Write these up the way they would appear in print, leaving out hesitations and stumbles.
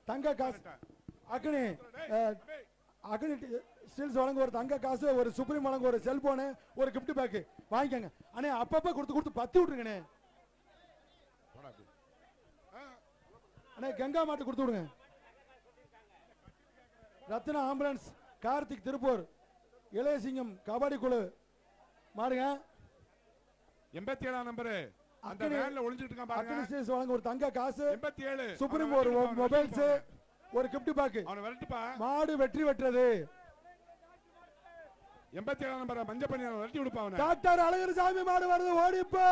தங்க காசு அக்னி அக்னி ஸ்டீல்ஸ் வழங்க ஒரு தங்க காசு, ஒரு சுப்ரீம் வழங்க ஒரு செல்போனு, ஒரு கிஃப்ட் பேக் வாங்கிக்கங்க. அண்ணே அப்பப்ப கொடுத்து பத்தி விட்டுருங்கண்ணே. அண்ணே கங்கா மாட்டு கொடுத்து விடுங்க. ரத்னா ஆம்புலன்ஸ் கார்த்திக் திருப்பூர், இளையசிங்கம் கபடி குழு மாடுங்க. 87 நம்பர் அந்த வேன்ல ஒளிஞ்சிட்டு இருக்கான் பாருங்க. அக்னி ஸ்டீல்ஸ் வழங்க ஒரு தங்க காசு, 87 சுப்ரீம் ஒரு மொபைல்ஸ், ஒரு கிஃப்ட் பேக். அவனை விரட்டுப்பா. மாடு வெற்றி பெற்றது. 87 நம்பர் மஞ்சப்பண்ணி விரட்டி விடுப்பா அவனை. டாக்டர் அழகர்சாமி மாடு வருது, ஓடிப்போ.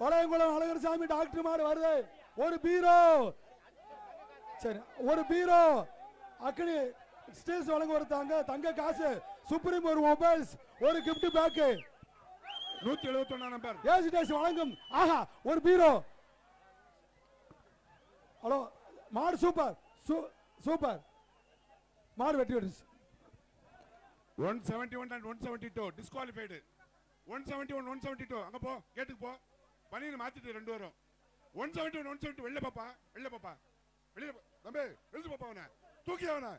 வளையங்குளம் அழகர்சாமி டாக்டர் மாடு வருது. ஒரு பீரோ, சரி ஒரு பீரோ. அக்னி ஸ்டீல்ஸ் வழங்க ஒரு தங்க காசு, சுப்ரீம் ஒரு மொபைல்ஸ், ஒரு கிஃப்ட் பேக். 171 நம்பர் ஏசிடேஸ் வழங்கும் ஆஹா ஒரு பீரோ. ஹலோ மாடு சூப்பர் சூப்பர் மாடு வெற்றி பெற்றது. 171 and 172 டிஸ்குவாலிஃபைடு. 171 172 அங்க போ, கேட்டுக்கு போ. பனியனை மாத்திட்டு ரெண்டு வரும். 171 172 வெளில பாப்பா, வெளில பாப்பா, வெளில தம்பி எழுது பாப்பா அவனை. தூக்கி அவனை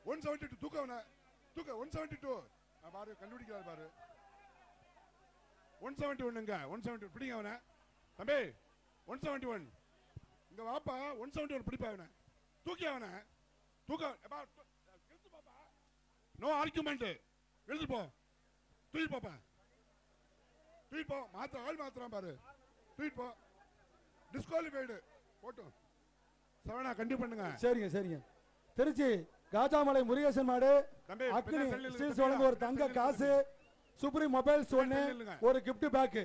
172 தூக்க அவனை தூக்க. 172 பாரு கண்டுபிடிக்கிறார் பாரு. 171ங்க 172 பிடிங்க அவனை தம்பி. 171 இங்க வாப்பா. 171 பிடிப்பா அவனை, தூக்கி அவனை தூக்க. எழுது பாப்பா, நோ ஆர்குமெண்ட், எழுது போ. தூக்கி பாப்பா, தூக்கி போ. மாத்த ஆள் மாத்திரம் பாரு, தூக்கி போ. டிஸ்குவாலிஃபைடு போட்டோம். சவனா கண்டிப்பா பண்ணுங்க. சரிங்க சரிங்க. திருச்சி காஜாமலை முருகேசன் மாடு, அக்னி ஸ்டீல்ஸ் வழங்க ஒரு தங்க காசு, சுப்ரீம் மொபைல்ஸ் ஒன்னு, ஒரு கிஃப்ட் பேக்.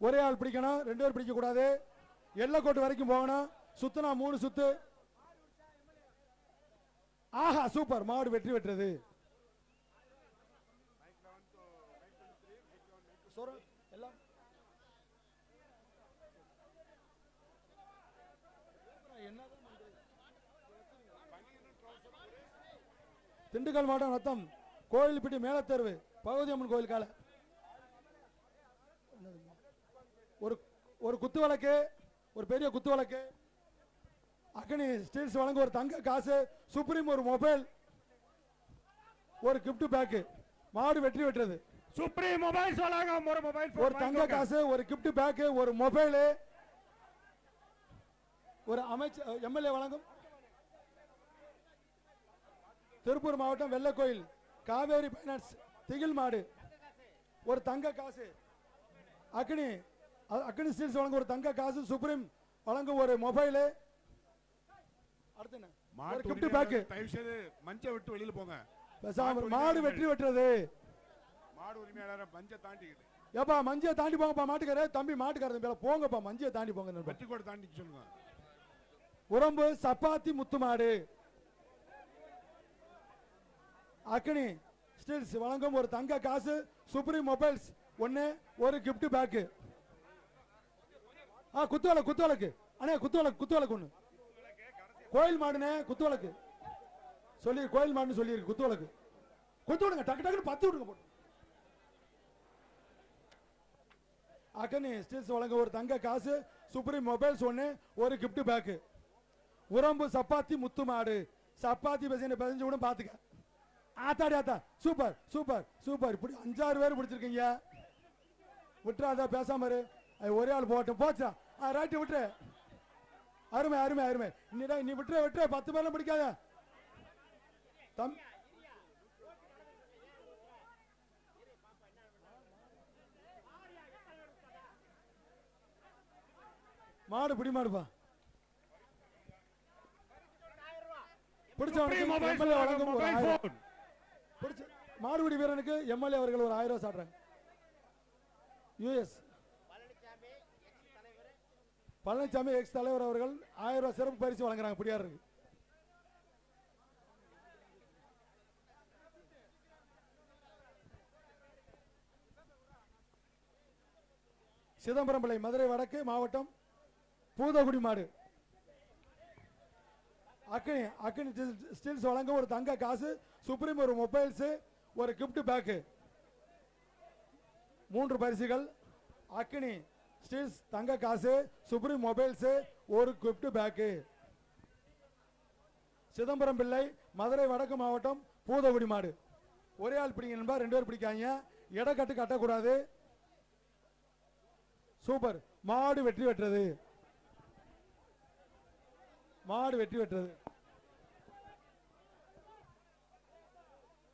ஒரே ஆள் பிடிக்கணும், ரெண்டு பேர் பிடிக்க கூடாது. எல்லக்கோட்டு வரைக்கும் போகணும். சுத்தனா 3 சுத்து. ஆஹா சூப்பர் மாடு வெற்றி பெற்றது. திண்டுக்கல் மாவட்டம் நத்தம் கோயில்பட்டி மேலத்தேர்வு பகவதி அம்மன் கோயில் கால ஒரு குத்து வழக்கு, ஒரு பெரிய குத்து வழக்கு. அக்னி ஸ்டீல்ஸ் வழங்க ஒரு தங்க காசு, சுப்ரீம் ஒரு மொபைல், ஒரு கிஃப்ட் பேக். மாடு வெற்றி பெற்றது. சுப்ரீம் மொபைல்ஸ் வழங்க ஒரு மொபைல், ஒரு தங்க காசு, ஒரு கிஃப்ட் பேக், ஒரு மொபைல், ஒரு அமைச்சர் எம்எல்ஏ வழங்கும். திருப்பூர் மாவட்டம் வெள்ளக்கோயில் காவேரி பைனான்ஸ் திகில் மாடு ஒரு தங்க காசு. அக்னி ஸ்டீல்ஸ் வழங்க ஒரு தங்க காசு, சுப்ரீம் வழங்க ஒரு மொபைல், அடுத்து ஒரு கிஃப்ட் பேக். தயவு செய்து மஞ்சை விட்டு வெளியில போங்க. மாடு வெற்றி பெற்றது. மாடு உரிமையாளர் மஞ்சை தாண்டிக்குது. ஏப்பா மஞ்சை தாண்டி போங்கப்பா மாட்டுக்காரே. தம்பி மாட்டுக்காரர் போங்கப்பா, மஞ்சை தாண்டி போங்க. வெற்றிக்கோடு தாண்டி சொல்லுங்க. உரம்பு சப்பாத்தி முத்து மாடு. அக்னி ஸ்டீல்ஸ் வழங்கும் ஒரு தங்க காசு, சுப்ரீம் மொபைல்ஸ் ஒன்னு, ஒரு கிஃப்ட் பேக். குத்துவலக்கு அண்ணே, குத்துவலக்கு ஒண்ணு. கோயில் மாடுனே குத்துவலக்கு சொல்லி, கோயில் மாடுன்னு சொல்லி இருக்கு. குத்துவலக்கு குத்து விடுங்க, டக்கு டக்குன்னு பத்தி விடுங்க போட்டு. அக்னி ஸ்டீல்ஸ் வழங்க ஒரு தங்க காசு, சுப்ரீம் மொபைல்ஸ் ஒன்னு, ஒரு கிஃப்ட் பேக். உரம்பு சப்பாத்தி முத்து மாடு. சப்பாத்தி பிசைஞ்சு கூட பாத்துக்க. ஆத்தாடி ஆத்தா சூப்பர் சூப்பர் சூப்பர். இப்படி 5-6 பேர் பிடிச்சிருக்கீங்க. விட்டுறாத பேசாம ஒரே ஆள் போட்டோம் போச்சா. ரைட்டு விட்டுரு. அருமை அருமை அருமை. நீ விட்டுரு 10 பேர்லாம் பிடிக்காத. மாடு பிடி மாடுப்பா. மாடுபிடி வீரனுக்கு எம்எல்ஏ அவர்கள் ஒரு 1000 ரூபாய் சாட்டுறாங்க. யுஎஸ் பழனிசாமி எக்ஸ் தலைவர் அவர்கள் 1000 ரூபாய் சிறப்பு பரிசு வழங்குறாங்க பிடியாருக்கு. சிதம்பரம் பிள்ளை மதுரை வடக்கு மாவட்டம் பூதகுடி மாடு. அக்னி ஸ்டீல்ஸ் வழங்க ஒரு தங்க காசு, சுப்ரீம் ஒரு மொபைல்ஸ், ஒரு கிஃப்ட் பேக். 3 பரிசுகள். அக்னி ஸ்டீல்ஸ் தங்க காசு சுப்ரீம் மொபைல்ஸ் ஒரு கிஃப்ட் பேக்கு. சிதம்பரம் பிள்ளை மதுரை வடக்கு மாவட்டம் பூதகுடி மாடு. ஒரே ஆள் பிடிங்க நண்பா, 2 பேர் பிடிக்காங்க. இடக்கட்டு கட்டக்கூடாது. சூப்பர், மாடு வெற்றி பெற்றது. மாடு வெற்றி பெற்றது.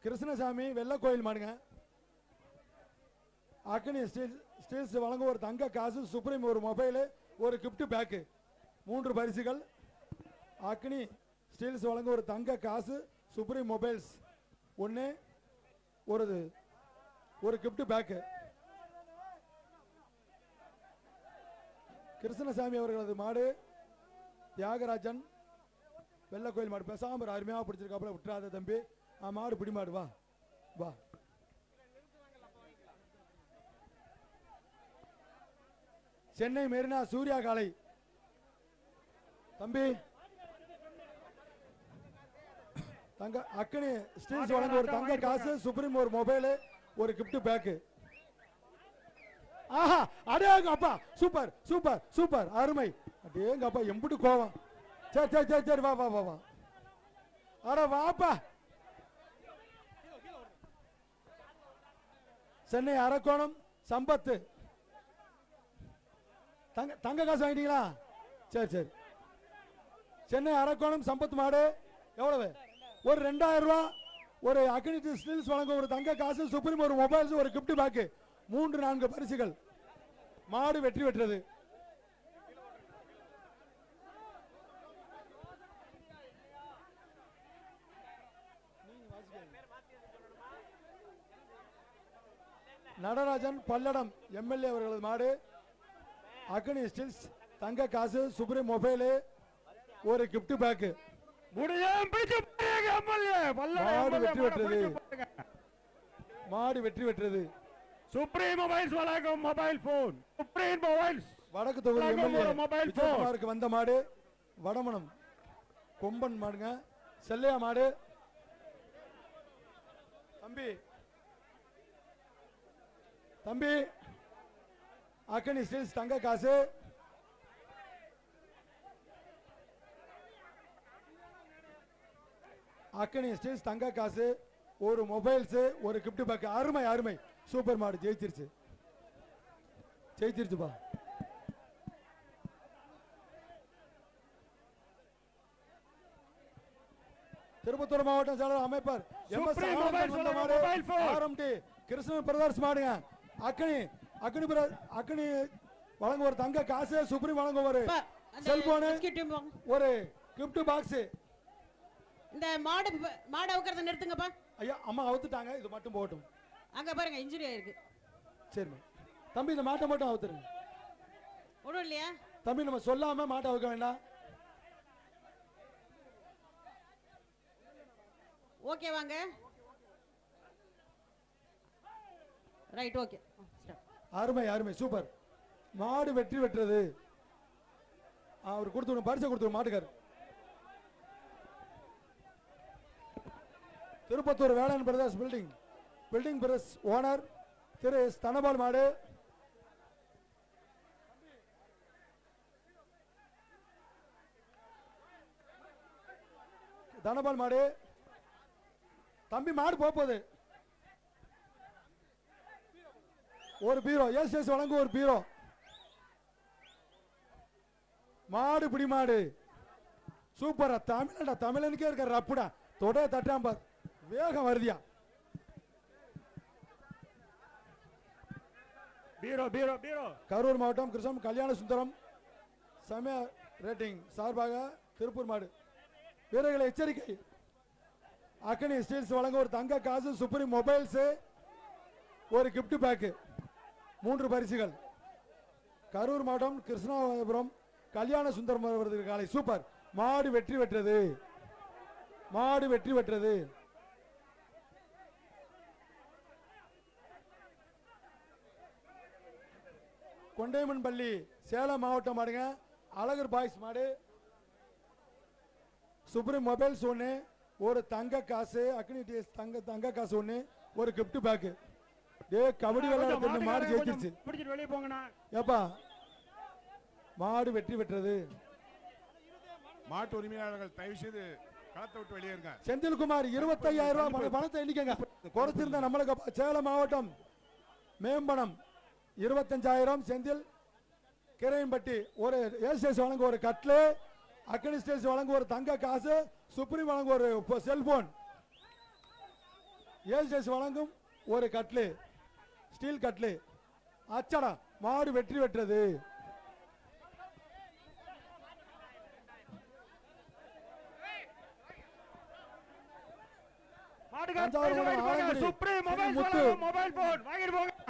கிருஷ்ணசாமி வெள்ளக்கோயில் மாடுங்க. அக்னி ஸ்டீல்ஸ் வழங்கும் ஒரு தங்க காசு சுப்ரீம் ஒரு மொபைல் ஒரு கிஃப்ட் பேக்கு 3 பரிசுகள். அக்னி ஸ்டீல்ஸ் வழங்கும் ஒரு தங்க காசு சுப்ரீம் மொபைல்ஸ் 1 ஒரு கிஃப்ட் பேக்கு. கிருஷ்ணசாமி அவர்களது மாடு தியாகராஜன் வெள்ளக்கோயில் மாடு. பேசாம அருமையாக பிடிச்சிருக்காப்புல, விட்டுறாத தம்பி. மாடு பிடி மாடு, வா வா. சென்னை மெரினா சூர்யா காலை தம்பி. தங்க அக்னி ஸ்டீல்ஸ் வழங்க ஒரு தங்க காசு சுப்ரீம் ஒரு மொபைல் ஒரு கிஃப்ட் பேக்கு. ஆஹா, அடேங்க அப்பா, சூப்பர் சூப்பர் சூப்பர், அருமை. அடேங்க அப்பா, எம்புட்டு கோவம். சரி சரி சரி சரி, வா வா வா வா. அட வாப்பா. சென்னை அரக்கோணம் சம்பத்து தங்க காசு வாங்கிட்டீங்களா? சரி சரி. சென்னை அரக்கோணம் சம்பத் மாடு எவ்வளவு? ஒரு 2000 ரூபாய். ஒரு அக்னி ஸ்டீல்ஸ் வழங்க ஒரு தங்க காசு சுப்ரீம் ஒரு மொபைல்ஸ் ஒரு கிஃப்ட் பேக்கு 3-4 பரிசுகள். மாடு வெற்றி பெற்றது. நடராஜன் பல்லடம் எம்எல்ஏ அவர்களது மாடு அக்னி ஸ்டீல்ஸ் தங்க காசு சுப்ரீம் மொபைல் ஒரு கிஃப்ட் பேக்கு. மாடு வெற்றி பெற்றது. மாடு வெற்றி பெற்றது. சுப்ரீம் மொபைல்ஸ் வழங்கும் மொபைல் போன் சுப்ரீம் மொபைல்ஸ் வடக்கு தொகுதி எம்எல்ஏ விஜயகுமாருக்கு வந்த மாடு வடமனம் கொம்பன் மாடுங்க. செல்லையா மாடு தம்பி. தம்பி அக்னி ஸ்டீல்ஸ் தங்க காசு அக்னி ஸ்டீல்ஸ் தங்க காசு ஒரு மொபைல்ஸ் ஒரு கிஃப்ட் பேக். அருமை அருமை, சூப்பர் மாடு, ஜெயிச்சிருச்சு ஜெயிச்சிருச்சுப்பா. திருப்பத்தூர் மாவட்டம் செயலர் அமைப்பர் ஆர்எம்டி கிருஷ்ணன் பிரதர்ஸ் மாடுங்க. அக்னி அக்னி அக்னி வழங்க ஒரு தங்க காசு சுப்ரீம் வழங்க ஒரு செல்போன் ஒரு கிஃப்ட் பாக்ஸ். இந்த மாடு அவுக்கறத நிறுத்துங்கப்பா. ஐயா அம்மா அவுத்துட்டாங்க, இது மட்டும் போட்டும். அங்க பாருங்க இன்ஜுரி ஆயிருக்கு. சரி தம்பி, இந்த மாட்டை மட்டும் அவுத்துருங்க. ஒண்ணும் இல்லையா தம்பி? நம்ம சொல்லாம மாட்டை அவுக்க வேண்டாம். ஓகே வாங்க. Right, okay. அருமை அருமை, சூப்பர். மாடு வெற்றி பெற்றது. அவர் கொடுத்து பரிசை கொடுத்து மாட்டுக்கார். திருப்பத்தூர் வேளாண் பிரதர்ஸ் பில்டிங் பிரஸ் ஓனர் திரு தனபால் மாடு. தனபால் மாடு தம்பி. மாடு போகுது. ஒரு பீரோ எஸ் வழங்கும் ஒரு பீரோ. மாடு பிடி மாடு சூப்பரா. தமிழனுக்கே இருக்க ரப்புடா. தொடைய தட்டாம் பார், வேகம் வருதியா. பீரோ பீரோ பீரோ. கரூர் மாவட்டம் கிருஷ்ணம் கல்யாண சுந்தரம் சமய ரேட்டிங் சார்பாக திருப்பூர் மாடு. வீரர்களை எச்சரிக்கை, அக்னி ஸ்டீல்ஸ் வழங்க ஒரு தங்க காசு சுப்ரீம் மொபைல்ஸ் ஒரு கிஃப்ட் பேக்கு 3 பரிசுகள். கரூர் மாவட்டம் கிருஷ்ணாபுரம் கல்யாண சுந்தரம் அவரது காலை. சூப்பர், மாடு வெற்றி பெற்றது. மாடு வெற்றி பெற்றது. கொண்டைமன் பள்ளி சேலம் மாவட்டம் மாடுங்க. அழகர் பாய்ஸ் மாடு சுப்ரீம் மொபைல்ஸ் 1 ஒரு தங்க காசு அக்னி தங்க காசு 1 ஒரு கிஃப்ட் பேக்கு. கபடி விளையாட மாடு ஜெயிச்சிருச்சு. வெளியே போங்கண்ணா. ஏப்பா மாடு வெற்றி பெற்றது. மாட்டு உரிமையாளர்கள் தயவு செய்து களத்தை விட்டு வெளியேறுங்க. செந்தில்குமார் 25,000 ரூபாய் பணத்தை எண்ணிக்கங்க. குறைச்சிருந்த நம்மளுக்கு சேலம் மாவட்டம் மேம்பனம் 25,000. செந்தில் கிரையம்பட்டி ஒரு ஏசிஎஸ் வழங்க ஒரு கட்லு, அக்கனி ஸ்டேஸ் வழங்க ஒரு தங்க காசு, சுப்ரீம் வழங்க ஒரு செல்போன், ஏசிஎஸ் வழங்கும் ஒரு கட்லு, ஸ்டீல் கட்லு. அச்சடா மாடு வெற்றி பெற்றது.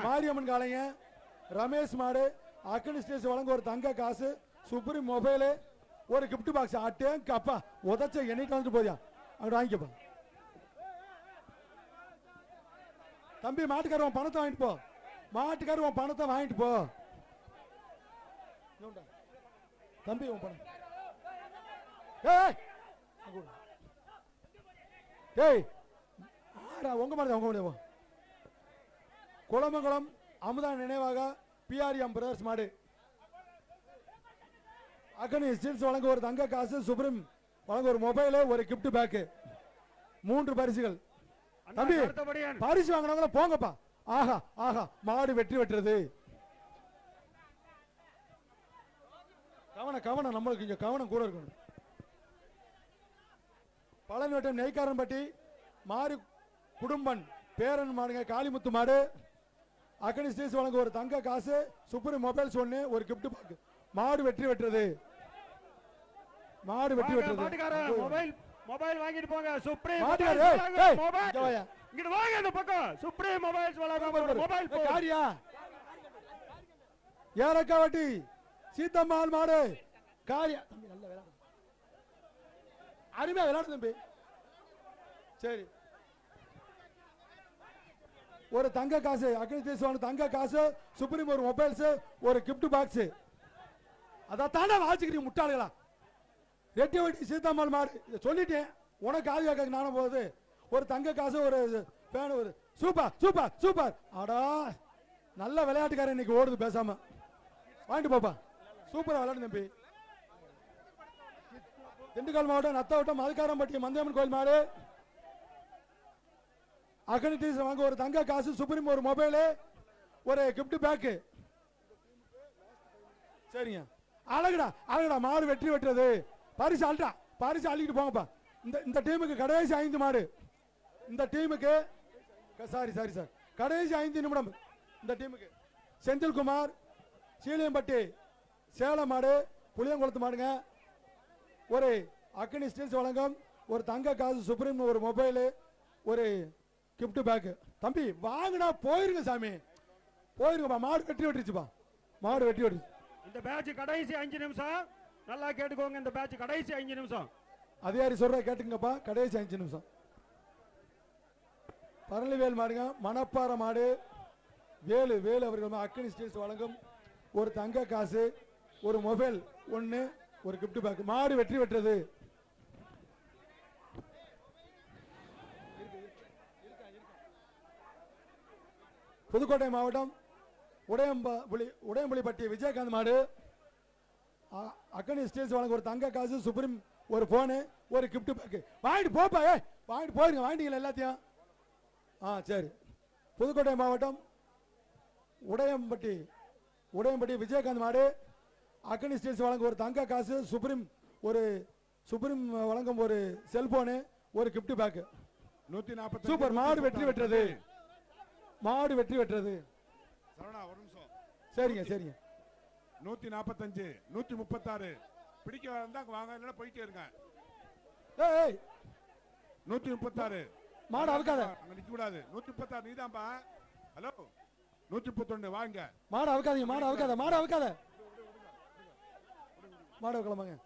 மாரியம்மன் காலைங்க ரமேஷ் மாடு, அக்கனி ஸ்டேஸ் வழங்க ஒரு தங்க காசு, சுப்ரீம் மொபைலு, ஒரு கிஃப்ட் பாக்ஸ். அட்டேங்க அப்பா உதச்ச எண்ணிட்டு வந்துட்டு போதியா அங்க வாங்கிக்கப்பா. தம்பி மாட்டுக்காரன் பணத்தை வாங்கிட்டு போ, மாட்டுக்காரன் பணத்தை வாங்கிட்டு போ. தம்பி உன் பணம். ஏய் உங்க மாதிரி உங்க முடியும். குளமங்கலம் அமுதா நினைவாக பிஆர்எம் பிரதர்ஸ் மாடு, அக்கனி ஸ்டீல்ஸ் வழங்க ஒரு தங்க காசு, சுப்ரீம் வழங்க ஒரு மொபைலு, ஒரு கிஃப்ட் பேக், 3 பரிசுகள். தம்பி பரிசு வாங்கினவங்கள போங்கப்பா. ஆஹா ஆஹா மாடு வெற்றி பெற்றது. கவனம் நம்மளுக்கு இங்க கவனம் கூட இருக்கணும். பழனிவட்டம் நெய்க்காரன்பட்டி மாறு குடும்பன் பேரன் மாடுங்க காளிமுத்து மாடு, அக்கனி ஸ்டேஸ் வழங்க ஒரு தங்க காசு, சுப்ரீம் மொபைல்ஸ் 1, ஒரு கிஃப்ட் பேக். மாடு வெற்றி பெற்றது. மாடு வெற்றி பெற்றது. மொபைல் வாங்கிட்டு போங்க. சுப்ரீம் மாட்டுக்காரர் இங்க வாங்க அந்த பக்கம். சுப்ரீம் மொபைல்ஸ் வழங்க மொபைல் காரியா ஏரக்காவட்டி சீத்தம்மாள் மாடு காரியா. தம்பி நல்ல விளையாடு, அருமையா விளையாடு தம்பி. சரி ஒரு தங்க காசு, அக்கனி ஸ்டேஸ் தங்க காசு, சுப்ரீம் ஒரு மொபைல்ஸ், ஒரு கிஃப்ட் பாக்ஸ். அதான் தானே வாசிக்கிறீங்க முட்டாளுகளா. ரெட்டிவட்டி சீத்தாம்மாள் மாடு சொல்லிட்டேன். உனக்கு ஆதி கேட்க நானும் போகுது. ஒரு தங்க காசு, ஒரு பேன், ஒரு சூப்பர் சூப்பர் சூப்பர். ஆடா நல்ல விளையாட்டுக்காரன் இன்னைக்கு ஓடுது பேசாம. வாங்கிட்டு போப்பா. சூப்பரா விளையாடு தம்பி. திண்டுக்கல் மாவட்டம் நத்தவட்டம் மதுக்காரம்பட்டி மந்தியம்மன் கோயில் மாடு, அக்கனி ஸ்டேஸ் வாங்க ஒரு தங்க காசு, சுப்ரீம் ஒரு மொபைலு, ஒரு கிஃப்ட் பேக். சரிங்க அழகுடா அழகுடா மாடு வெற்றி பெற்றது. பரிசு அல்டா பரிசு அள்ளிட்டு போங்கப்பா. இந்த டீமுக்கு கடைசி 5 மாடு. இந்த டீமுக்கு சாரி சார் கடைசி 5 நிமிடம். இந்த டீமுக்கு செந்தில்குமார் சீலியம்பட்டி சேலம் மாடு, புளியங்குளத்து மாடுங்க. ஒரு அக்கனி ஸ்டீல்ஸ் வழங்கும் ஒரு தங்க காசு, சுப்ரீம் ஒரு மொபைலு, ஒரு கிஃப்ட் பேக். தம்பி வாங்கினா போயிருங்க சாமி, போயிருங்கப்பா. மாடு வெற்றி வெட்டுருச்சுப்பா. மாடு வெற்றி வெட்டுச்சு. இந்த பேட்ச் கடைசி 5 நிமிஷம். நல்லா கேட்டுக்கோங்க. இந்த பேட்ச் கடைசி 5 நிமிஷம். அதிகாரி சொல்ற கேட்டுங்கப்பா. கடைசி 5 நிமிஷம். பரளிவேல் மாடுங்க மணப்பாறை மாடு, வேலு வேலு அவர்கள் அக்கனி ஸ்டீல்ஸ் வழங்கும் ஒரு தங்க காசு, ஒரு மொபைல் 1, ஒரு கிஃப்ட் பேக். மாடு வெற்றி பெற்றது. புதுக்கோட்டை மாவட்டம் உடையம்புலிப்பட்டி விஜயகாந்த் மாடு, அக்கனி ஸ்டேஸ் வழங்க ஒரு தங்க காசு, சுப்ரீம் ஒரு போனு, ஒரு கிஃப்ட் பேக். வாங்கிட்டு போப்பா. வாங்கிட்டு போயிருங்க. வாங்கிட்டீங்களா எல்லாத்தையும்? சரி. புதுக்கோட்டை மாவட்டம் உடையம்பட்டி விஜயகாந்த் மாடு, அக்கனி ஸ்டேஸ் வழங்க ஒரு தங்க காசு, சுப்ரீம் வழங்கும் ஒரு செல்போனு, ஒரு கிஃப்ட் பேக். 140. சூப்பர் மாடு வெற்றி பெற்றது. மாடு வெற்றி பெற்றது. ஒரு நிமிஷம். சரிங்க சரிங்க. 145 136 பிடிக்க வந்தா வாங்க, இல்ல போயிட்டே இருங்க. 136 மாடு அவுக்காத. அங்க நிக்க கூடாது. 136 நீதான்பா. ஹலோ 131 வாங்க. மாடு அவுக்காதீங்க. மாடு அவுக்காத. மாடு அவுக்காத. மாடு அவுக்கலாமாங்க.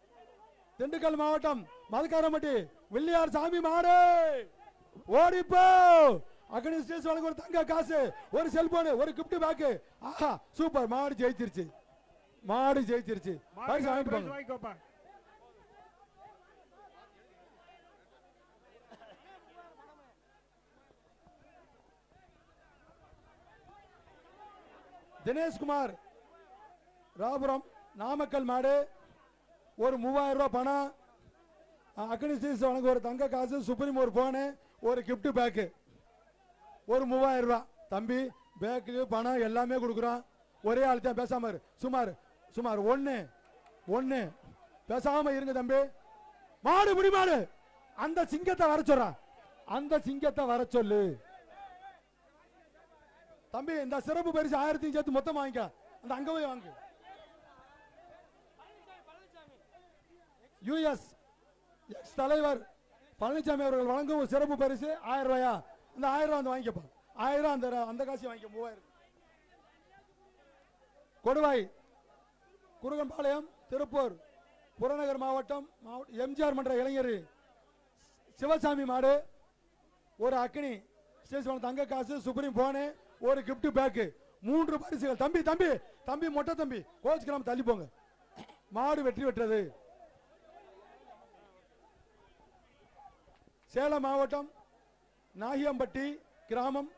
திண்டுக்கல் மாவட்டம் மதுக்காரம்பட்டி வில்லியார் சாமி மாடு ஓடிப்போ. அக்கனி ஸ்டேஸ் வழங்க ஒரு தங்க காசு, ஒரு செல்போன், ஒரு கிஃப்ட் பேக். ஆஹா சூப்பர். மாடு ஜெயிச்சிருச்சு. மாடு ஜெயிச்சிருச்சு. பரிசு வாங்கிட்டு போங்க. தினேஷ்குமார் ராபுரம் நாமக்கல் மாடு ஒரு 3000 ரூபாய் பணம். அக்னி ஸ்டீல்ஸ் வழங்க ஒரு தங்க காசு, சுப்ரீம் ஒரு போனு, ஒரு கிஃப்ட் பேக்கு, ஒரு 3000 ரூபாய். தம்பி பேக்கு பணம் எல்லாமே கொடுக்குறோம். ஒரே ஆள் தான் பேசாம இரு. சுமார் ஒன்னு பேசாம இருங்க தம்பி. மாடு முடி மாடு, அந்த சிங்கத்தை வர சொல்றா, அந்த சிங்கத்தை வர சொல்லு தம்பி. இந்த சிறப்பு பரிசு 1000 சேர்த்து மொத்தம் வாங்கிக்க. அந்த அங்க போய் வாங்கு. யுஎஸ் எக்ஸ் தலைவர் பழனிசாமி அவர்கள் வழங்கும் ஒரு சிறப்பு பரிசு 1000 ரூபாயா? அந்த 1000 ரூபாய் வந்து வாங்கிக்கப்பா. 1000 அந்த காசு வாங்கிக்க. 3000. கொடுவாய் குருகன்பாளையம் திருப்பூர் புறநகர் மாவட்டம் எம்ஜிஆர் மன்ற இளைஞர் சிவசாமி மாடு ஒரு அக்னி ஸ்டேஷன் தங்க காசு, சுப்ரீம் போனு, ஒரு கிஃப்ட் பேக்கு, 3 பரிசுகள். தம்பி தம்பி தம்பி மொட்டை தம்பி கோச் கிராமம் தள்ளி போங்க. மாடு வெற்றி பெற்றது. சேலம் மாவட்டம் நாகியம்பட்டி கிராமம்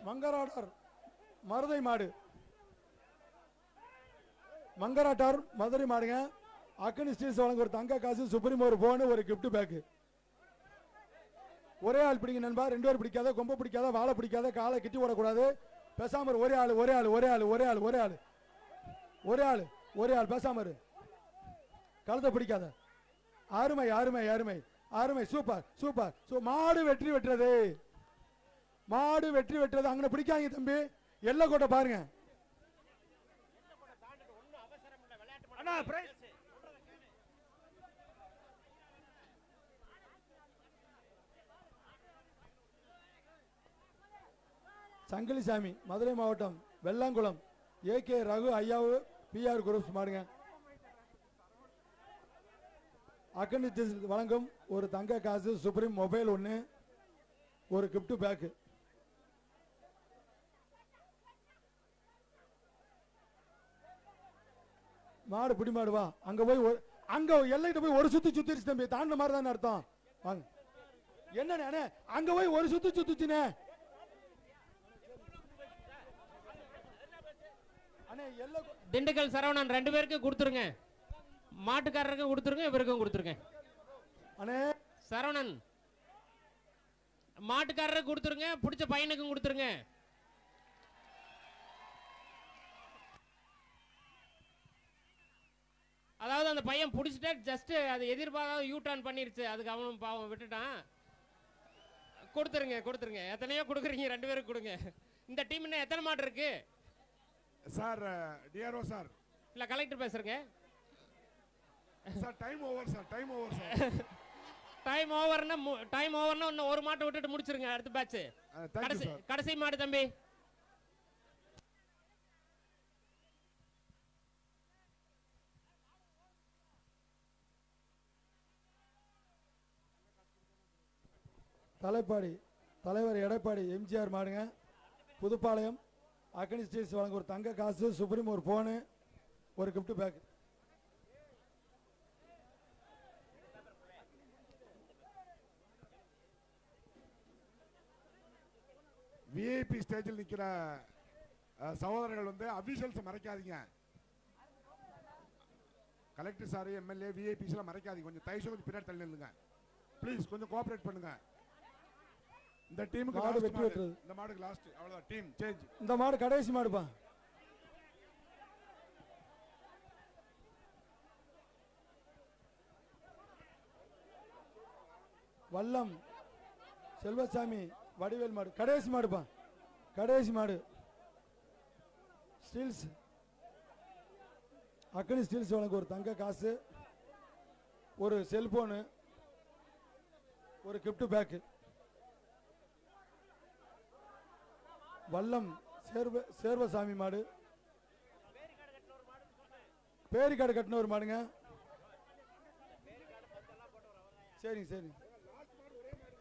மங்கராட்டார் மருதை மாடு, மங்கராட்டார் மதுரை மாடுங்க. அக்னி ஸ்டீல்ஸ் வழங்க ஒரு தங்க காசு, சுப்ரீம் ஒரு போனு, ஒரு கிஃப்ட் பேக்கு. ஒரே ஆள் பிடிங்க நண்பா. 2 பேர் பிடிக்காத, கொம்பை பிடிக்காத, வாழை பிடிக்காத, காலை கிட்டி ஓடக்கூடாது. பேசாம ஒரே ஆள் பேசாம இரு. கழுத்தை பிடிக்காத. அருமை சூப்பர். மாடு வெற்றி பெற்றது. அங்க பிடிக்காங்க தம்பி. எல்லை கோட்டை பாருங்க. சங்கிலிசாமி மதுரை மாவட்டம் Vellankulam AK Raghu Ayyavu PR groups மாடுங்க. அக்னி வழங்கும் ஒரு தங்க காசு, சுப்ரீம் மொபைல் 1, ஒரு கிஃப்ட் பேக்கு. மாடு பிடி மாடு வா. அங்க எல்லைகிட்ட போய் ஒரு சுத்திருச்சு தம்பி. தாண்ட மாதிரி தானே அர்த்தம். வாங்க. என்ன அங்க போய் ஒரு சுத்துச்சுனே. திண்டுக்கல் சரவணன் 2 பேருக்கு கொடுத்துருங்க. மாட்டுக்காரருக்கும் கொடுத்துருங்க, இவருக்கும் கொடுத்துருங்க. சரவணன் மாட்டுக்காரருக்கு கொடுத்துருங்க, பிடிச்ச பையனுக்கும் கொடுத்துருங்க. அதாவது அந்த பையன் பிடிச்சிட்டே ஜஸ்ட் அது எதிர்பார்க்காத யூ டர்ன் பண்ணிருச்சு. அதுக்கு அவனும் பாவம் விட்டுட்டான். கொடுத்துருங்க. எத்தனையோ கொடுக்குறீங்க, 2 பேருக்கு கொடுங்க. இந்த டீம் என்ன எத்தனை மாடு இருக்கு சார்? DRO sir. இல்ல கலெக்டர் பேசுறேங்க sir. Time over sir. Time ஓவர்னா இன்னும் ஒரு மாட்டை விட்டுட்டு முடிச்சிருங்க. அடுத்த பேட்ச் கடைசி மாடு தம்பி. தலைவர் எடப்பாடி எம்ஜிஆர் மாடுங்க. புதுப்பாளையம் அக்னி ஸ்டீல்ஸ் வழங்க ஒரு தங்க காசு, சுப்ரீம் ஒரு போனு, ஒரு கிஃப்ட் பேக். விஐபி ஸ்டேஜில் நிற்கிற சகோதரர்கள் வந்து அபிஷியல்ஸ் மறைக்காதீங்க. கலெக்டர் சார், எம்எல்ஏ, விஐபிஸ் எல்லாம் மறைக்காதீங்க. கொஞ்சம் தயவுசெய்து கொஞ்சம் பின்னாடி தள்ளி நில்லுங்க ப்ளீஸ். கொஞ்சம் கோஆபரேட் பண்ணுங்க. இந்த டீமுக்கு மாடு வெற்றி பெற்றது. இந்த மாடுக்கு லாஸ்ட், அவ்வளவுதான். Team change. இந்த மாடு கடைசி மாடுப்பா. வல்லம் செல்வசாமி வடிவேல் மாடு கடைசி மாடுப்பா. கடைசி மாடு ஸ்டீல்ஸ் அக்னி ஸ்டீல்ஸ் வழங்க ஒரு தங்க காசு, ஒரு செல்போனு, ஒரு கிஃப்ட் பேக்கு. வல்லம் சேர்வசாமி மாடு, பேரிக்காடு கட்டின ஒரு மாடுங்க. சரிங்க சரிங்க.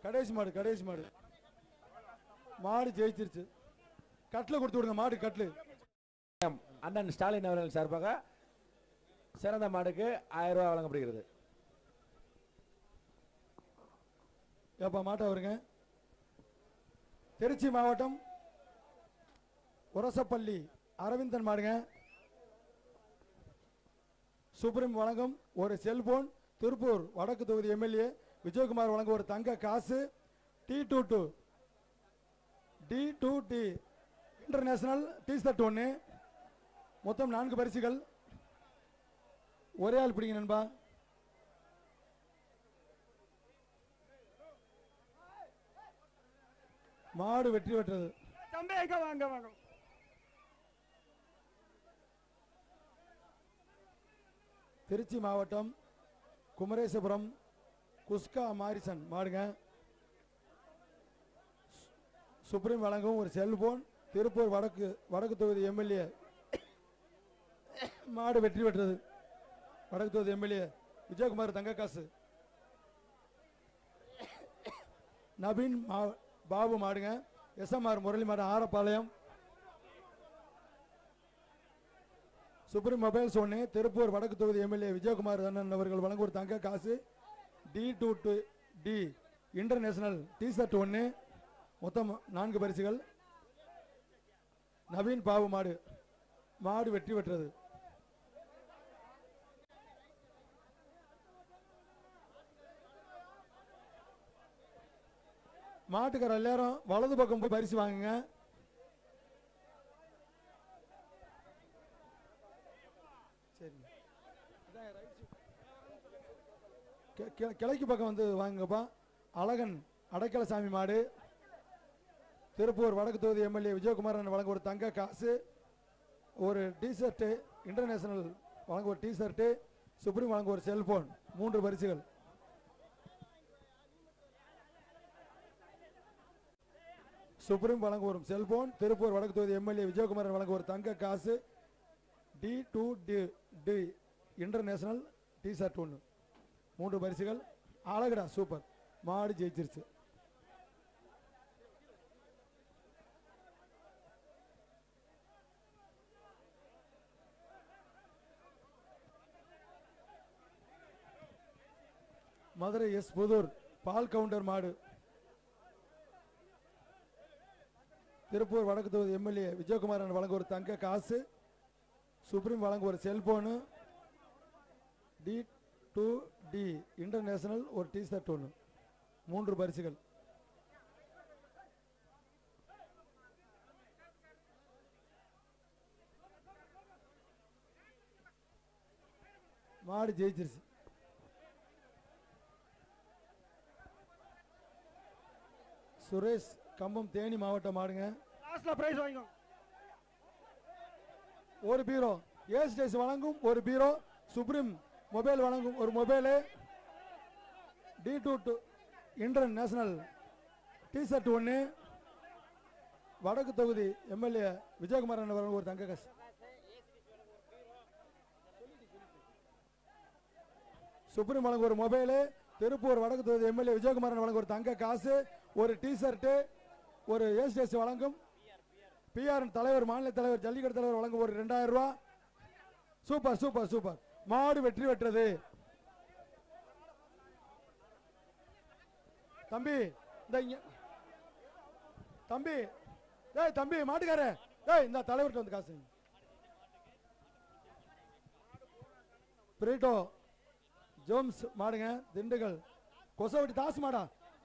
கடைசி மாடு கடைசி மாடு. மாடு ஜெயிச்சிருச்சு. கட்டில் கொடுத்து விடுங்க. மாடு கட்டில். அண்ணன் ஸ்டாலின் அவர்கள் சார்பாக சிறந்த மாடுக்கு 1000 ரூபாய் வழங்கப்படுகிறது. ஏப்பா மாட்டை வருங்க. திருச்சி மாவட்டம் உரசப்பள்ளி அரவிந்தன் மாடுங்க. சுப்ரீம் வழங்கும் ஒரு செல்போன். திருப்பூர் வடக்கு தொகுதி எம்எல்ஏ விஜயகுமார் வழங்கும் ஒரு தங்க காசு. D2T international T-ஷர்ட் 1. மொத்தம் 4 பரிசுகள். ஒரே ஆள் பிடிங்க நண்பா. மாடு வெற்றி பெற்றது. தம்பி எங்க வாங்க வாங்க. திருச்சி மாவட்டம் குமரேசபுரம் குஸ்கா மாரிசன் மாடுங்க. சுப்ரீம் வழங்கும் ஒரு செல்போன். திருப்பூர் வடக்கு தொகுதி எம்எல்ஏ மாடு வெற்றி பெற்றது. வடக்கு தொகுதி எம்எல்ஏ விஜயகுமார் தங்க காசு. நவீன் பாபு மாடுங்க. SMR முரளி மாடு ஆரப்பாளையம். Supreme mobiles 1. திருப்பூர் வடக்கு தொகுதி எம்எல்ஏ விஜயகுமார் அண்ணன் அவர்கள் வழங்கும் ஒரு தங்க காசு. D2T international T-ஷர்ட் 1. மொத்தம் 4 பரிசுகள். நவீன் பாபு மாடு வெற்றி பெற்றது. மாட்டுக்கார எல்லாரும் வலது பக்கம் போய் பரிசு வாங்குங்க. கிழக்கு பக்கம் வந்து வாங்குங்கப்பா. அழகன் அடைக்கலசாமி மாடு. திருப்பூர் வடக்கு தொகுதி எம்எல்ஏ விஜயகுமார் வழங்க ஒரு தங்க காசு. ஒரு T-ஷர்ட் இன்டர்நேஷனல் வழங்க ஒரு T-ஷர்ட். சுப்ரீம் வழங்க ஒரு செல்போன். 3 பரிசுகள். சுப்ரீம் வழங்க ஒரு செல்போன். திருப்பூர் வடக்கு தொகுதி எம்எல்ஏ விஜயகுமார் வழங்க ஒரு தங்க காசு. D2D international T-ஷர்ட் 1. 3 பரிசுகள். அழகுடா சூப்பர். மாடு ஜெயிச்சிருச்சு. மதுரை எஸ் புதூர் பால் கவுண்டர் மாடு. திருப்பூர் வடக்கு தொகுதி எம்எல்ஏ விஜயகுமார் வழங்க ஒரு தங்க காசு. சுப்ரீம் வழங்க ஒரு செல்போனு. D2D இன்டர்நேஷனல் ஒரு T-ஷர்ட் 1. 3 பரிசுகள். மாடு ஜெயிச்சிருச்சு. சுரேஷ் கம்பம் தேனி மாவட்டம் மாடுங்க. லாஸ்ட்ல பிரைஸ் வாங்கிக்கோ. ஒரு பீரோ ஏஸ்டேஸ் வழங்கும் ஒரு பீரோ. சுப்ரீம் மொபைல் வழங்கும் ஒரு மொபைல். D2 international T-ஷர்ட் 1. வடக்கு தொகுதி எம்எல்ஏ விஜயகுமார் வழங்கும் ஒரு தங்க காசு. சுப்ரீம் வழங்கும் ஒரு மொபைல். திருப்பூர் வடக்கு தொகுதி எம்எல்ஏ விஜயகுமார் வழங்கும் ஒரு தங்க காசு. ஒரு T-ஷர்ட். ஒரு ஏஸ்டேஸ் வழங்கும் PR தலைவர் மாநில தலைவர் ஜல்லிக்கட்டு தலைவர் வழங்கும் ஒரு 2000 ரூபாய். Super super super. மாடு வெற்றி பெற்றது. தம்பி தம்பி டேய் தம்பி மாட்டுக்கார டேய் இந்த தலைவர்கிட்ட வந்து காசு. பிரீட்டோ ஜோம்ஸ் மாடுங்க. திண்டுக்கல் கொசவட்டி தாஸ் மாடா.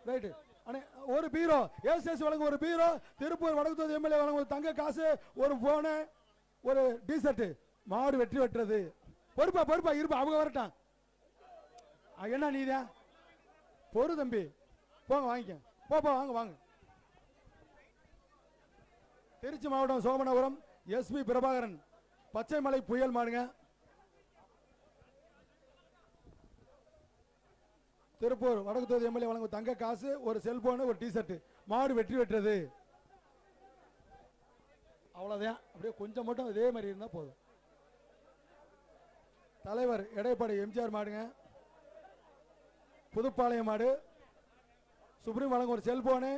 ரைட்டு அண்ணே. ஒரு பீரோ ஏஸ்டேஸ் வழங்கும் ஒரு பீரோ. திருப்பூர் வடக்கு தொகுதி எம்எல்ஏ வழங்கும் ஒரு தங்க காசு. ஒரு போனு ஒரு T-ஷர்ட். மாடு வெற்றி பெற்றது. பொறுப்பா இருப்பா அவங்க வரட்டான். என்ன நீதான் பொறு தம்பி. போங்க வாங்கிக்க. போப்பா வாங்க. திருச்சி மாவட்டம் சோமனபுரம் SP பிரபாகரன் பச்சைமலை புயல் மாடுங்க. திருப்பூர் வடக்கு தொகுதி எம்எல்ஏ வழங்கும் தங்க காசு. ஒரு செல்போனு ஒரு T-ஷர்ட். மாடு வெற்றி பெற்றது. அவ்வளவுதான். அப்படியே கொஞ்சம் மட்டும் இதே மாதிரி இருந்தா போதும். தலைவர் எடைப்பாடி எம்ஜிஆர் மாடுங்க. புதுப்பாளையம் மாடு. சுப்ரீம் வழங்கும் ஒரு செல்போனு.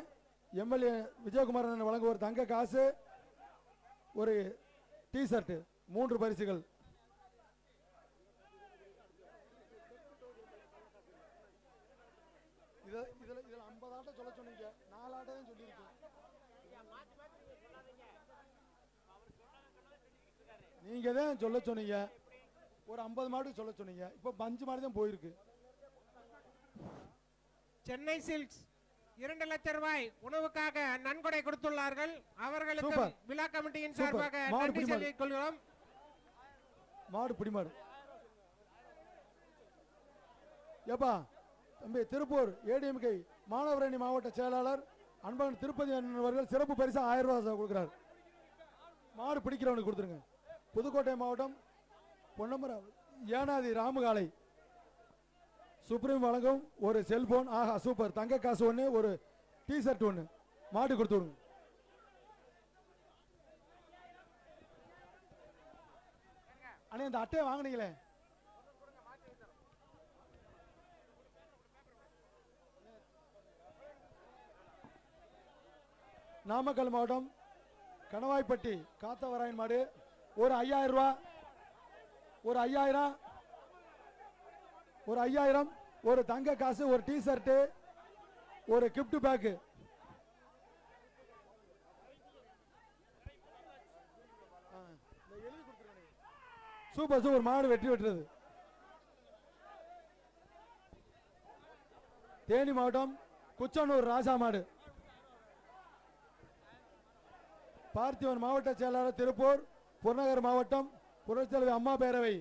எம்எல்ஏ விஜயகுமார் வழங்கும் ஒரு தங்க காசு. ஒரு T-ஷர்ட். 3 பரிசுகள். இதுல 50 ஆட்டம் சொல்ல சொன்னீங்க. 4 ஆட்டம் சொல்லியிருக்கேன். நீங்க தான் சொல்ல சொன்னீங்க. ஒரு 50 மாடு சொல்ல சொன்னீங்க. இப்போ 5 மாடு தான் போயிருக்கு. சென்னை சில்க்ஸ் 2 லட்சம் ரூபாய் உணவுக்காக நன்கொடை கொடுத்துள்ளார்கள். அவர்களுக்கு சூப்பர். விழா கமிட்டியின் சூப்பர். சார்பாக மாடு நன்றி பிடி மாடு. சொல்லிக் கொள்கிறோம். மாடு பிடி மாடு. ஏப்பா தம்பி திருப்பூர் ஏடிஎம்கே மாணவரணி மாவட்ட செயலாளர் அன்பன் திருப்பதி அண்ணன் அவர்கள் சிறப்பு பரிசு 1000 ரூபாய் கொடுக்கிறார். மாடு பிடிக்கிறவனுக்கு கொடுத்துருங்க. புதுக்கோட்டை மாவட்டம் பொன்னமரா ஏனாதி ராமகாலை சுப்ரீம் வழங்கும் ஒரு செல்போன். ஆஹா சூப்பர். தங்க காசு ஒன்று, ஒரு டிஷர்ட் ஒன்று மாட்டு கொடுத்து விடுங்க. அண்ணே இந்த அட்டையை வாங்கினீங்களே, நாமக்கல் மாவட்டம் கணவாய்ப்பட்டி காத்தவராயன் மாடு ஒரு 5000 ரூபா, ஒரு 5000, ஒரு 5000, ஒரு தங்க காசு, ஒரு டிஷர்ட்டு, ஒரு கிஃப்ட் பேக்கு. Super super. மாடு வெற்றி பெற்றது. தேனி மாவட்டம் குச்சனூர் ராஜா மாடு. பார்த்திவன் மாவட்ட செயலாளர் திருப்பூர் புறநகர் மாவட்டம் புரட்சித்தலைவி அம்மா பேரவை.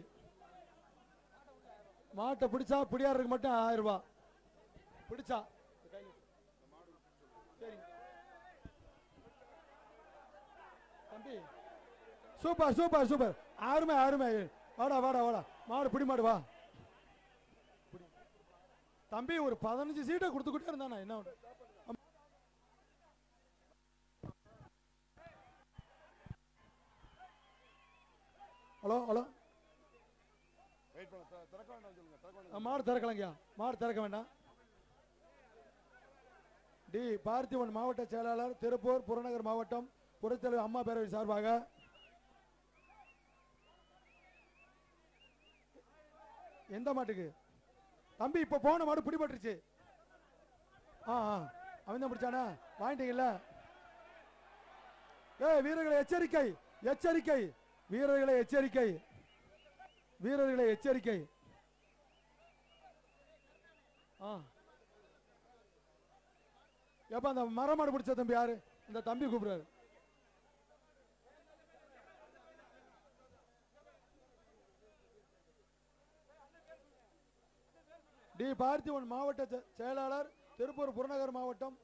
மாட்டை பிடிச்சா பிடியாருக்கு மட்டும் 1000 ரூபாய் பிடிச்சா. சரி தம்பி சூப்பர் சூப்பர் சூப்பர். அருமை அருமை. வாடா வாடா வாடா. மாடு பிடி மாடு வா தம்பி. ஒரு 15 சீட்டை கொடுத்துக்கிட்டே இருந்தானா என்ன? Hello hello. மாடு திறக்கலங்கய்யா. மாடு திறக்க வேண்டாம். டி பார்த்திவன் மாவட்ட செயலாளர் திருப்பூர் புறநகர் மாவட்டம் புரட்சித்தலைவர் அம்மா பேரவை சார்பாக எந்த மாட்டுக்கு தம்பி இப்ப போன மாடு பிடிபட்டுருச்சு. அவன் தான் பிடிச்சானா? வாங்கிட்டீங்கல்ல? வீரர்களை எச்சரிக்கை எச்சரிக்கை. வீரர்களை எச்சரிக்கை. வீரர்களை எச்சரிக்கை. எப்ப அந்த மரமாடு பிடிச்ச தம்பி யாரு? இந்த தம்பி கூப்பிடுறாரு. டி பார்த்திவன் மாவட்ட செயலாளர் திருப்பூர் புறநகர் மாவட்டம்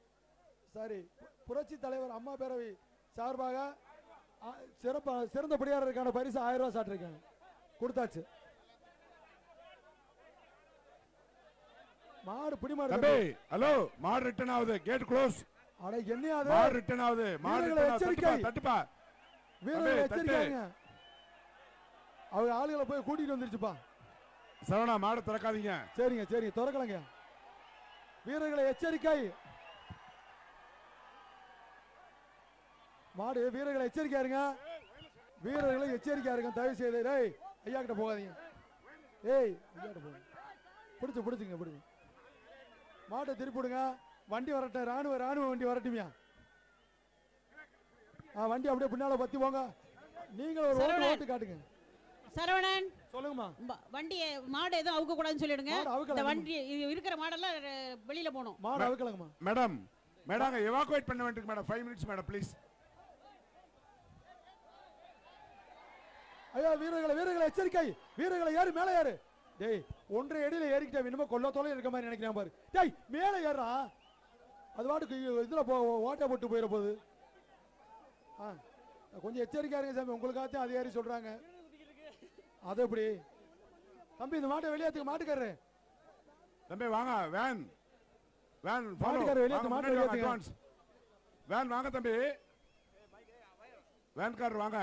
புரட்சி தலைவர் அம்மா பேரவை சார்பாக சிறந்த படியாளருக்கான பரிசு 1000 ரூபாய் சாட்டிருக்காங்க. கொடுத்தாச்சு. மாடு பிடி மாடு. ஹலோ மாடு ரிட்டர்ன் ஆகுது. Gate close. அட என்னையாது? மாடு ரிட்டர்ன் ஆகுது. மாடு எச்சரிக்கை. தட்டுப்பா. வீரர்களை எச்சரிக்கைங்க. அவங்க ஆளுகளை போய் கூட்டிட்டு வந்துருச்சுப்பா. சரவணா மாடு திறக்காதீங்க. சரிங்க சரிங்க திறக்கலங்க. வீரர்களை எச்சரிக்கை. மாடு வீரர்களை எச்சரிக்கையா இருங்க. வீரர்களை எச்சரிக்கையா இருங்க. தயவு செய்து ஐயா கிட்ட போகாதீங்க. ஐயா கிட்ட போங்க. பிடிச்சுங்க பிடிங்க. மாட்டை திருப்பிடுங்க. வண்டி வரட்ட. ராணுவ வண்டி வரட்டுமியா? வண்டி அப்படியே பின்னால பத்தி போங்க. நீங்களும் ஒரு ஓட்டு காட்டுங்க. சரவணன் சொல்லுங்கம்மா. வண்டி மாடு எதுவும் அவுக்க கூடாதுன்னு சொல்லிடுங்க. இந்த வண்டி இருக்கிற மாடெல்லாம் வெளியில போணும். மாடு அவுக்கலங்கம்மா. மேடம் மேடம் எவாக்குவேட் பண்ண வேண்டியது மேடம். 5 minutes madam please. ஐயா வீரர்களை எச்சரிக்கை. வீரர்களை ஏறு. மேலே ஏறு. டேய் 1.5 அடியில ஏறிக்கிட்டே இன்னும் கொல்ல தொலை இருக்க மாதிரி நினைக்கிறேன் பாரு. டேய் மேலே ஏறா. அது வாட்டுக்கு இதுல ஓட்டை போட்டு போயிட போகுது. கொஞ்சம் எச்சரிக்கையா இருங்க சாமி. உங்களுக்காகத்தான் அது ஏறி சொல்றாங்க. அது எப்படி தம்பி? இந்த மாட்டை வெளியேத்துக்கு மாட்டுக்காரரு. தம்பி வாங்க. வேன் மாட்டுக்காரரு வெளியேத்து. மாட்டு வெளியேத்துங்க. வேன் வாங்க தம்பி. வேன்காரர் வாங்க.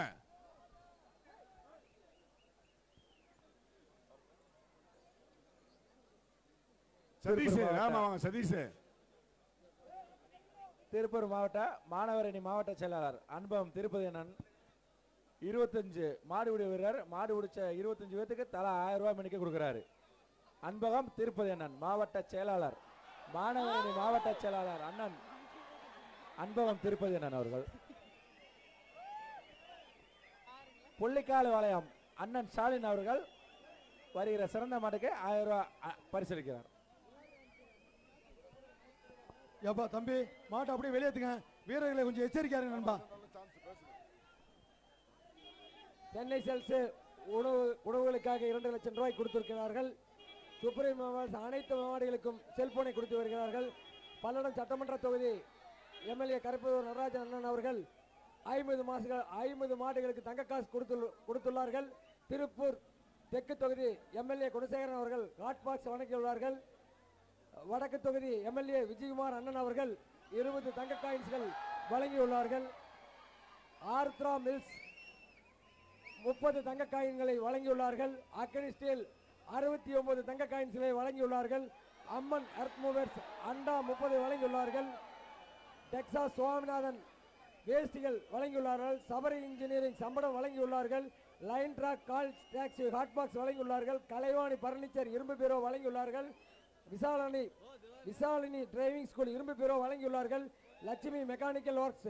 சதீஷ் வாங்க. சதீஷ் திருப்பூர் மாவட்ட மாணவரணி மாவட்ட செயலாளர் அன்பம் திருப்பதி அண்ணன் 25 மாடுபிடி வீரர். மாடு பிடிச்ச 25 பேத்துக்கு தலா 1000 ரூபாய் மணிக்கு கொடுக்குறாரு. அன்பகம் திருப்பதி அண்ணன் மாவட்ட செயலாளர் மாணவரணி மாவட்ட செயலாளர் அண்ணன் அன்பகம் திருப்பதி அண்ணன் அவர்கள். புள்ளிக்கால் வளையம் அண்ணன் ஸ்டாலின் அவர்கள் வருகிற சிறந்த மாட்டுக்கு 1000 ரூபாய் பரிசளிக்கிறார். எப்பா தம்பி மாட்டை அப்படியே வெளியேத்துங்க, வீரர்களை கொஞ்சம் எச்சரிக்கையா இருங்க நண்பா. சென்னை செல்ஸ் உணவுகளுக்காக 2 லட்சம் ரூபாய் கொடுத்திருக்கிறார்கள். சுப்ரீம் அனைத்து மாவட்டங்களுக்கும் செல்போனை கொடுத்து வருகிறார்கள். பல்லடம் சட்டமன்ற தொகுதி எம்எல்ஏ கருப்பூர் நடராஜன் அண்ணன் அவர்கள் 50 மாடுகளுக்கு தங்க காசு கொடுத்துள்ளார்கள். திருப்பூர் தெற்கு தொகுதி எம்எல்ஏ குணசேகரன் அவர்கள் ஹாட் பாக்ஸ் வழங்கியுள்ளார்கள். வடக்கு தொகுதி எம்எல்ஏ விஜயகுமார் அண்ணன் அவர்கள் 20 தங்க காயின்ஸ்கள் வழங்கியுள்ளார்கள். ஆர்த்ரா மில்ஸ் 30 தங்க காயின்களை வழங்கியுள்ளார்கள். அக்கனி ஸ்டீல் 69 தங்க காயின்ஸ்களை வழங்கியுள்ளார்கள். அம்மன் எர்த் மூவர்ஸ் அண்டா 30 வழங்கியுள்ளார்கள். டெக்சாஸ் சுவாமிநாதன் வேஸ்டிகள் வழங்கியுள்ளார்கள். சபரி இன்ஜினியரிங் சம்பளம் வழங்கியுள்ளார்கள். Line track call taxi hotbox வழங்கியுள்ளார்கள். கலைவாணி பர்னிச்சர் இரும்பு பீரோ வழங்கியுள்ளார்கள். விசாலினி டிரைவிங் ஸ்கூல் இரும்பு பீரோ வழங்கியுள்ளார்கள். லட்சுமி மெக்கானிக்கல் ஒர்க்ஸ்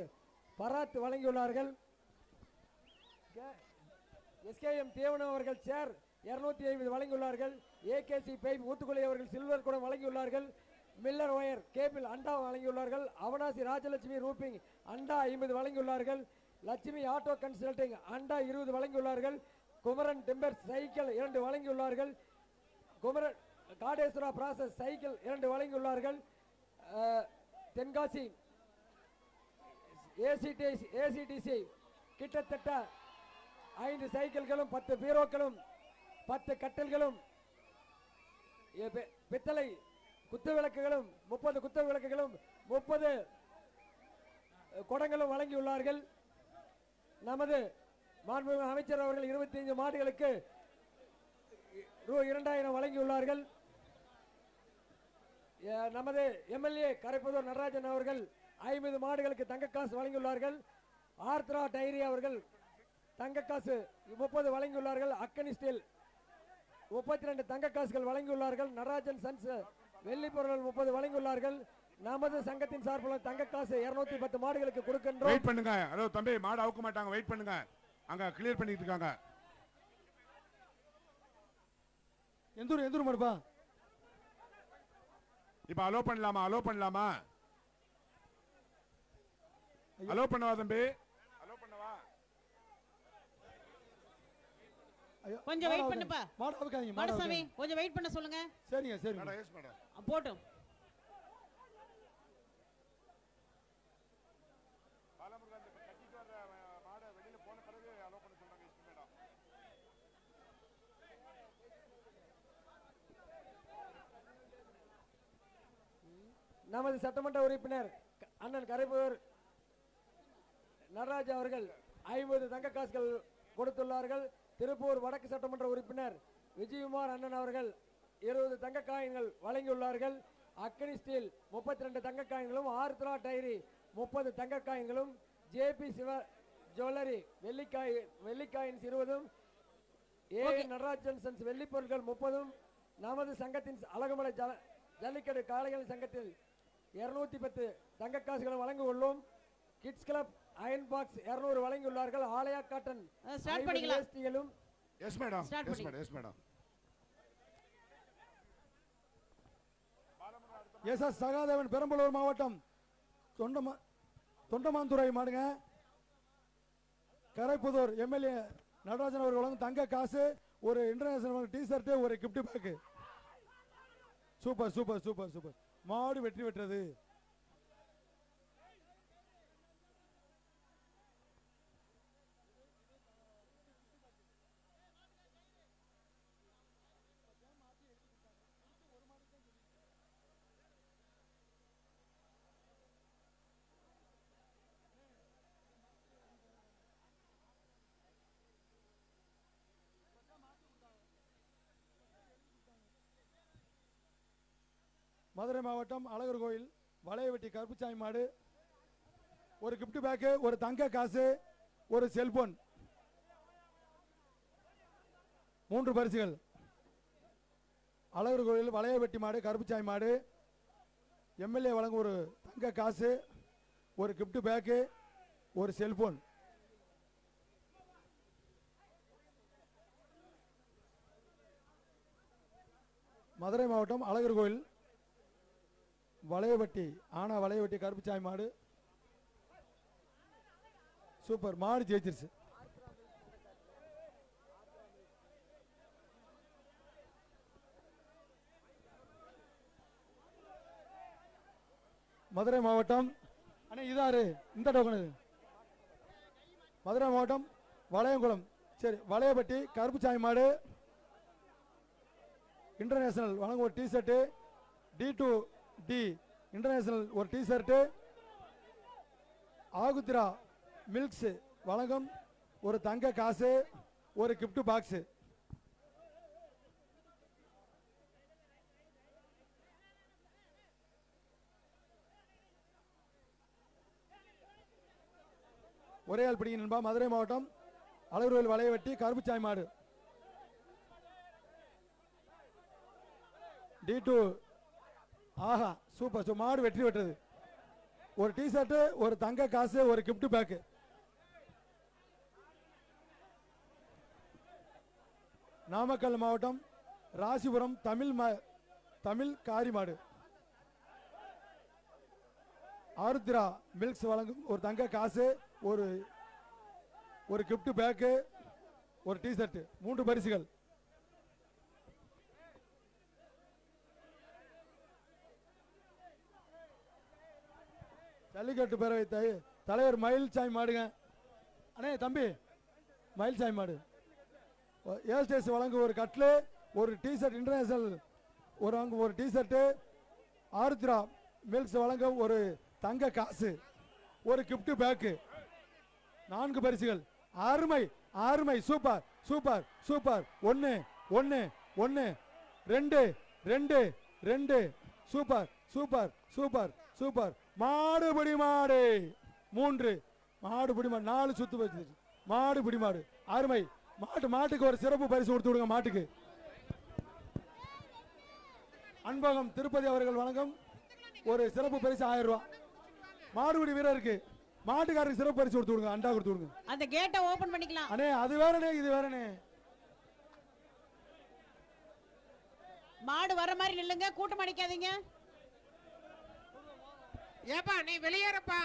பராத் வழங்கியுள்ளார்கள். எஸ்கேஎம் தேவன் அவர்கள் சேர் 250 வழங்கியுள்ளார்கள். ஏகேசி பைப் ஊத்துக்குழி அவர்கள் சில்வர் குடம் வழங்கியுள்ளார்கள். மில்லர் ஒயர் கேபிள் அண்டா வழங்கியுள்ளார்கள். அவனாசி ராஜலட்சுமி ரூபிங் அண்டா 50 வழங்கியுள்ளார்கள். லட்சுமி ஆட்டோ கன்சல்டிங் அண்டா 20 வழங்கியுள்ளார்கள். குமரன் டிம்பர் சைக்கிள் 2 வழங்கியுள்ளார்கள். குமரன் காடேஸ்வரா ப்ராசஸ் சைக்கிள் 2 வழங்கியுள்ளார்கள். தென்காசி ஏசிடிசி கிட்டத்தட்ட 5 சைக்கிள்களும் 10 பீரோக்களும் 10 கட்டல்களும் பித்தளை குத்து விளக்குகளும் 30 குத்து விளக்குகளும் 30 குடங்களும் வழங்கியுள்ளார்கள். நமது மாண்புமிகு அமைச்சர் அவர்கள் 25 மாடுகளுக்கு ரூ 2000 வழங்கியுள்ளார்கள். நமது எம்எல்ஏ கரைப்புதூர் நடராஜன் அவர்கள் 50 மாடுகளுக்கு தங்க காசு வழங்கியுள்ளார்கள். ஆர்த்ரா டைரி அவர்கள் தங்க காசு 30 வழங்கியுள்ளார்கள். அக்கனி ஸ்டீல் 32 தங்க காசுகள் வழங்கியுள்ளார்கள். நடராஜன் சன்ஸ் வெள்ளி பொருள் 30 வழங்கியுள்ளார்கள். நமது சங்கத்தின் சார்பில் தங்க காசு 210 மாடுகளுக்கு கொடுக்கின்றோம். வெயிட் பண்ணுங்க. ஹலோ தம்பி, மாடு அவுக்க மாட்டாங்க, வெயிட் பண்ணுங்க. அங்க கிளியர் பண்ணிட்டு இருக்காங்க. எந்தூர் மாடுப்பா? இப்ப அலோ பண்ணலாமா? அலோ பண்ணலாமா? அலோ பண்ணவா தம்பி? அலோ பண்ணவா? கொஞ்சம் வெயிட் பண்ணுப்பா. மாடு அவுக்காதீங்க. மாடசாமி கொஞ்சம் வெயிட் பண்ண சொல்லுங்க. சரிங்க சரிங்க. Madam yes madam. போட்டும். பாலமுருகன் கட்டிட்டு வர மாட வெளியில போன பிறகு அலோ பண்ண சொல்றாங்க எஸ் மேடம். நமது சட்டமன்ற உறுப்பினர் அண்ணன் கரைப்பூர் நடராஜ் அவர்கள் 50 தங்க காசுகள் கொடுத்துள்ளார்கள். திருப்பூர் வடக்கு சட்டமன்ற உறுப்பினர் விஜயகுமார் அண்ணன் அவர்கள் 20 தங்க காயின்கள் வழங்கியுள்ளார்கள். அக்கனி ஸ்டீல் 32 தங்க காயின்களும், ஆர்த்ரா டைரி 30 தங்க காயின்களும், ஜேபி சிவ ஜுவல்லரி வெள்ளிக்காயின்ஸ் 20, நடராஜன் சன்ஸ் வெள்ளி பொருட்கள் 30, நமது சங்கத்தின் அழகுமலை ஜல்லிக்கட்டு காளைகள் சங்கத்தில் 210 தங்க காசுகளை வழங்க உள்ளோம். கிட்ஸ் கிளப் அயன் பாக்ஸ் 200 வழங்கியுள்ளார்கள். ஆலயா காட்டன் ஸ்டார்ட் பண்ணிக்கலாம். Yes madam. Yes madam. Yes madam. Yes yes Sahadevan Perambalur மாவட்டம் தொண்டமாந்துறை மாடுங்க. கரைப்புதூர் எம்எல்ஏ நடராஜன் அவர்கள் வழங்கும் தங்க காசு, ஒரு இன்டர்நேஷனல் டி ஷர்ட், ஒரு gift pack. Super super super super. மாடு வெற்றி பெற்றது. மதுரை மாவட்டம் அழகர் கோயில் வளையவெட்டி கருப்புச்சாமி மாடு, ஒரு கிஃப்ட் பேக்கு, ஒரு தங்க காசு, ஒரு செல்போன், 3 பரிசுகள். அழகர் கோயில் வளையவெட்டி மாடு கருப்புச்சாமி மாடு, எம்எல்ஏ வழங்கும் ஒரு தங்க காசு, ஒரு கிஃப்ட் பேக்கு, ஒரு செல்போன். மதுரை மாவட்டம் அழகர் கோயில் வளையவட்டி ஆனா வளையவட்டி கருப்புச்சாமி மாடு சூப்பர் மாடு ஜெயிச்சிருச்சு. மதுரை மாவட்டம் அண்ணே இதாரு இந்த டோக்கன் இது மதுரை மாவட்டம் வளையங்குளம் சரி வளையப்பட்டி கருப்புச்சாமி மாடு இன்டர்நேஷனல் வழங்கும் ஒரு டிஷர்ட்டு D2D இன்டர்நேஷனல் ஒரு டிஷர்ட்டு ஆகுத்ரா மில்க்ஸ் வழங்கும் ஒரு தங்க காசு ஒரு கிஃப்ட் பாக்ஸ். ஒரே ஆள் பிடிங்க நண்பா. மதுரை மாவட்டம் அழகர்கோயில் வளையவட்டி கருப்புச்சாமி மாடு D2 ஆஹா சூப்பர் மாடு வெற்றி பெற்றது. ஒரு டிஷர்ட்டு ஒரு தங்க காசு ஒரு கிஃப்ட் பேக்கு. நாமக்கல் மாவட்டம் ராசிபுரம் தமிழ் காரி மாடு ஆருத்ரா மில்க்ஸ் வழங்கும் ஒரு தங்க காசு ஒரு கிஃப்ட் பேக்கு ஒரு டிஷர்ட் 3 பரிசுகள். ஜல்லிக்கட்டு பேரவை தலைவர் மயில்சாமி மாடுங்க. அண்ணே தம்பி மயில்சாமி மாடு ஏஸ்டேஸ் வழங்கு ஒரு கட்லு ஒரு டிஷர்ட் இன்டர்நேஷனல் ஒரு டிஷர்ட்டு ஆருத்ரா மில்க்ஸ் வழங்க ஒரு தங்க காசு ஒரு கிஃப்ட் பேக்கு 4 பரிசுகள். அருமை super super super 1 1 1 2 2 2 super super super super. மாடுபிடி மாடு 3 மாடுபிடி மாடு 4 சுத்து வச்சு மாடுபிடி மாடு அருமை. மாட்டுக்கு ஒரு சிறப்பு பரிசு கொடுத்து விடுங்க. மாட்டுக்கு அன்பகம் திருப்பதி அவர்கள் வழங்கும் ஒரு சிறப்பு பரிசு 1000 ரூபாய். மாடுபிடி வீரருக்கு மாட்டுக்காரருக்கு சிறப்பு பரிசு கொடுத்து விடுங்க. அண்டா கொடுத்து விடுங்க. அந்த கேட்டை ஓபன் பண்ணிக்கலாம். அண்ணே அது வேறனே இது வேறனே. மாடு வர மாதிரி நில்லுங்க, கூட்டம் அடிக்காதீங்க. ஏப்பா நீ வெளியேறப்பா.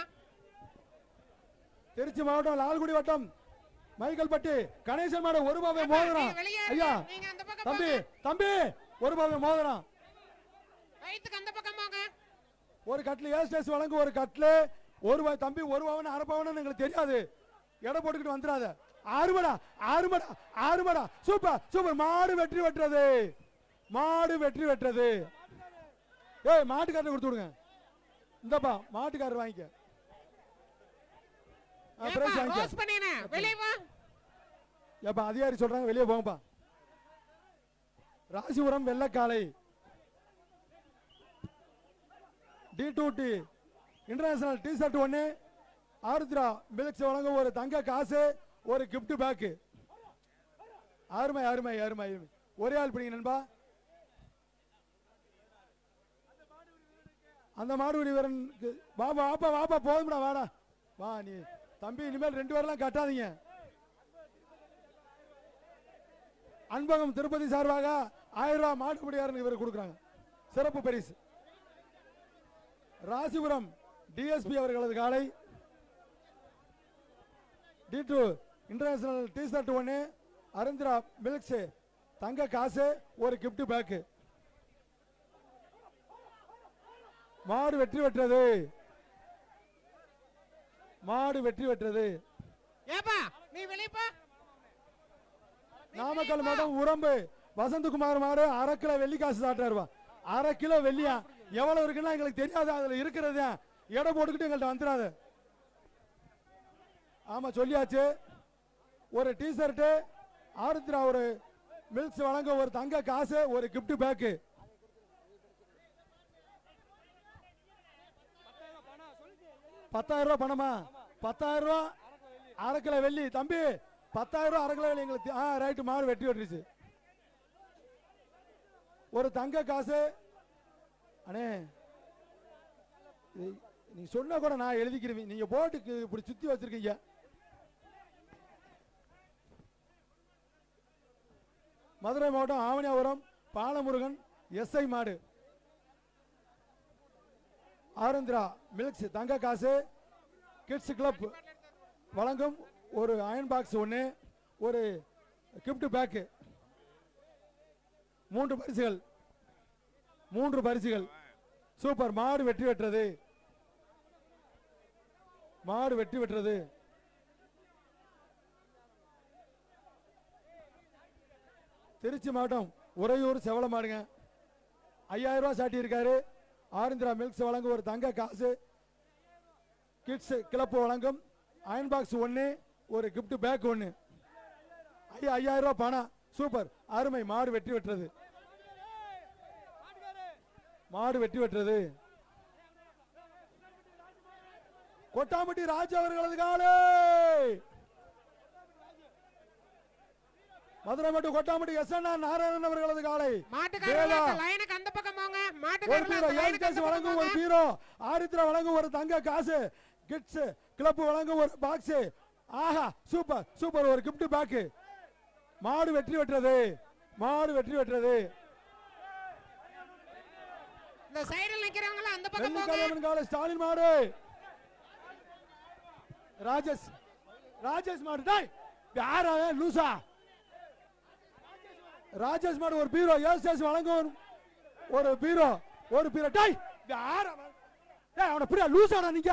திருச்சி மாவட்டம் லால்குடி வட்டம் மைக்கேல்பட்டி கணேசன் மாடு ஒரு பாவை மோதிரம். ஐயா தம்பி தம்பி ஒரு பாவை மோதிரம். ரைட்டுக்கு அந்த பக்கம் போங்க. ஒரு கட்ல ஏஸ்டேஸ் வழங்கு ஒரு கட்ல ஒரு தம்பி ஒரு பவன் அரை பவன் எங்களுக்கு தெரியாது. எடை போட்டுக்கிட்டு வந்துடாத. ஆறுமடா சூப்பர் சூப்பர். மாடு வெற்றி பெற்றது. மாடு வெற்றி பெற்றது. ஏய் மாட்டுக்காரனை கொடுத்து விடுங்க. இந்தப்பா மாட்டுக்காரர் வாங்கிக்க. அதிகாரி சொல்றாங்க வெளியே போங்கப்பா. Rasipuram Vellakalai D2D international t-shirt 1 Aarudhra milks வழங்க ஒரு தங்க காசு ஒரு கிஃப்ட் பேக்கு. அருமை ஒரே ஆள் பிடிங்க நண்பா. அந்த மாடுபிடி வீரனுக்கு வாப்பா போதும்டா வாடா வா. நீ தம்பி இனிமேல் 2 பேரெல்லாம் கட்டாதீங்க. அன்பகம் திருப்பதி சார்பாக 1000 ரூபாய் மாட்டுப்பிடியாரனுக்கு இவர் கொடுக்குறாங்க சிறப்பு பரிசு. ராசிபுரம் டிஎஸ்பி அவர்களது காலை D2 இன்டர்நேஷனல் டிஷர்ட் 1 அருந்திரா மில்க்ஸ் தங்க காசு ஒரு கிஃப்ட் பேக்கு. மாடு வெற்றி பெற்றது. மாடு வெற்றி பெற்றது. ஏப்பா நீ வெளியப்பா. நாமக்கல் மாவட்டம் உரம்பு வசந்தகுமார் மாடு அரை கிலோ வெள்ளி காசு சாட்டாருவா. அரை கிலோ வெள்ளியா எவ்வளவு இருக்குன்னா எங்களுக்கு தெரியாது. அதுல இருக்கிறது எடை போட்டுக்கிட்டு எங்கள்கிட்ட வந்துடாது. ஆமா சொல்லியாச்சு. ஒரு டிஷர்ட் ஆருத்ரா ஒரு மில்க்ஸ் வழங்க ஒரு தங்க காசு ஒரு கிஃப்ட் பேக்கு. ₹10,000 பணமா? 10,000 ரூபாய் அரை கிலோ வெள்ளி. தம்பி 10,000 ரூபாய் அரை கிலோ வெள்ளி எங்களுக்கு. ரைட்டு மாடு வெட்டி வெட்டுருச்சு. ஒரு தங்க காசு. அண்ணே நீங்க சொன்னா கூட நான் எழுதிக்கிறேன். நீங்க போட்டுக்கு இப்படி சுத்தி வச்சிருக்கீங்க. மதுரை மாவட்டம் ஆவணியாபுரம் பாலமுருகன் எஸ்ஐ மாடு ஆரந்திரா மில்க்ஸ் தங்க காசு கிட்ஸ் கிளப் வழங்கும் ஒரு அயன் பாக்ஸ் ஒன்று, ஒரு கிஃப்ட் பேக்கு, 3 பரிசுகள், 3 பரிசுகள். சூப்பர். மாடு வெற்றி பெற்றது, மாடு வெற்றி பெற்றது. திருச்சி மாவட்டம் உறையூர் செவல மாடுங்க 5000 ரூபாய் சாட்டி இருக்காரு. ஆரந்திரா மில்க்ஸ் வழங்கும் ஒரு தங்க காசு, கிட்ஸ் கிளப் வழங்கும் அயன் பாக்ஸ் 1, ஒரு கிஃப்ட் பேக் 1. 5000 ரூபாய் பணம். சூப்பர், அருமை. மாடு வெற்றி பெற்றது, மாடு வெற்றி பெற்றது. கொட்டாம்பட்டி ராஜ் அவர்களது காலை, மதுரை மட்டும் கொட்டாம்பட்டி எஸ்என்ஆர் நாராயணன் அவர்களது காலை. வழங்கும் ஒரு பீரோ, ஆரித்ரா வழங்கும் ஒரு தங்க காசு, கிட்ஸ் கிளப் வழங்கும் ஒரு பாக்ஸ். ஆஹா, சூப்பர் சூப்பர், ஒரு கிஃப்ட் பேக். மாடு வெற்றி பெற்றது, மாடு வெற்றி பெற்றது. இந்த சைடுல நிக்கிறவங்க அந்த பக்கம் போங்க. ஸ்டாலின் மாடு, ராஜேஷ், ராஜேஷ் மாடு. டேய் யாரா லூசா? ராஜேஷ் மாடு ஒரு பீரோ, எஸ்எஸ் வழங்கும் ஒரு பீரோ, ஒரு பீரோ. டேய் யாரா? டேய் அவன புரியா லூசாடா நீங்க?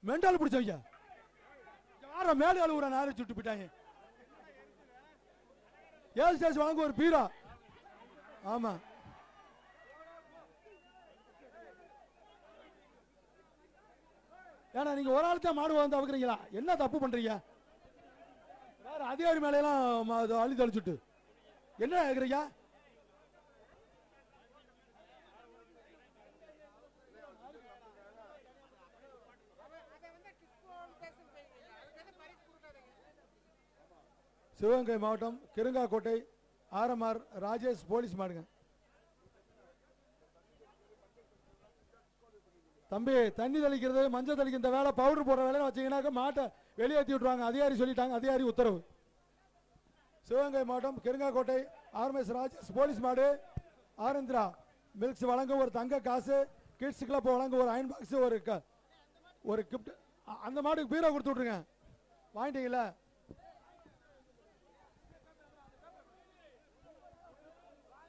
மெண்டல் பிடிச்சவங்க யார மேல அழுவுற நாரை சுட்டு போயிட்டாங்க. எஸ்எஸ் வழங்கும் ஒரு பீரோ. ஆமா, ஏன்னா நீங்க ஒரு ஆள் தான் மாடு வந்து அவுக்குறீங்களா? என்ன தப்பு பண்றீங்க? வேற அதிகாரி மேல எல்லாம் அள்ளி தெளிச்சுட்டு என்ன கேக்குறீங்க? சிவகங்கை மாவட்டம் கிருங்காக்கோட்டை ஆர்எம்ஆர் ராஜேஷ் போலீஸ் மாடுங்க. தம்பி தண்ணி தெளிக்கிறது, மஞ்சள் தெளிக்கிற வேலை, பவுடர் போடுற வேலை வச்சீங்கன்னாக்க மாட்டை வெளியேற்றி விட்டுருவாங்க. அதிகாரி சொல்லிட்டாங்க, அதிகாரி உத்தரவு. சிவகங்கை மாவட்டம் கிருங்காக்கோட்டை ஆர்எம்எஸ் ராஜேஷ் போலீஸ் மாடு, ஆரந்திரா மில்க்ஸ் வழங்கும் ஒரு தங்க காசு, கிட்ஸ் கிளப் வழங்கும் ஒரு அயன் பாக்ஸ், ஒரு கிஃப்ட். அந்த மாடுக்கு பீரோ கொடுத்து விட்டுருங்க. வாங்கிட்டீங்களா?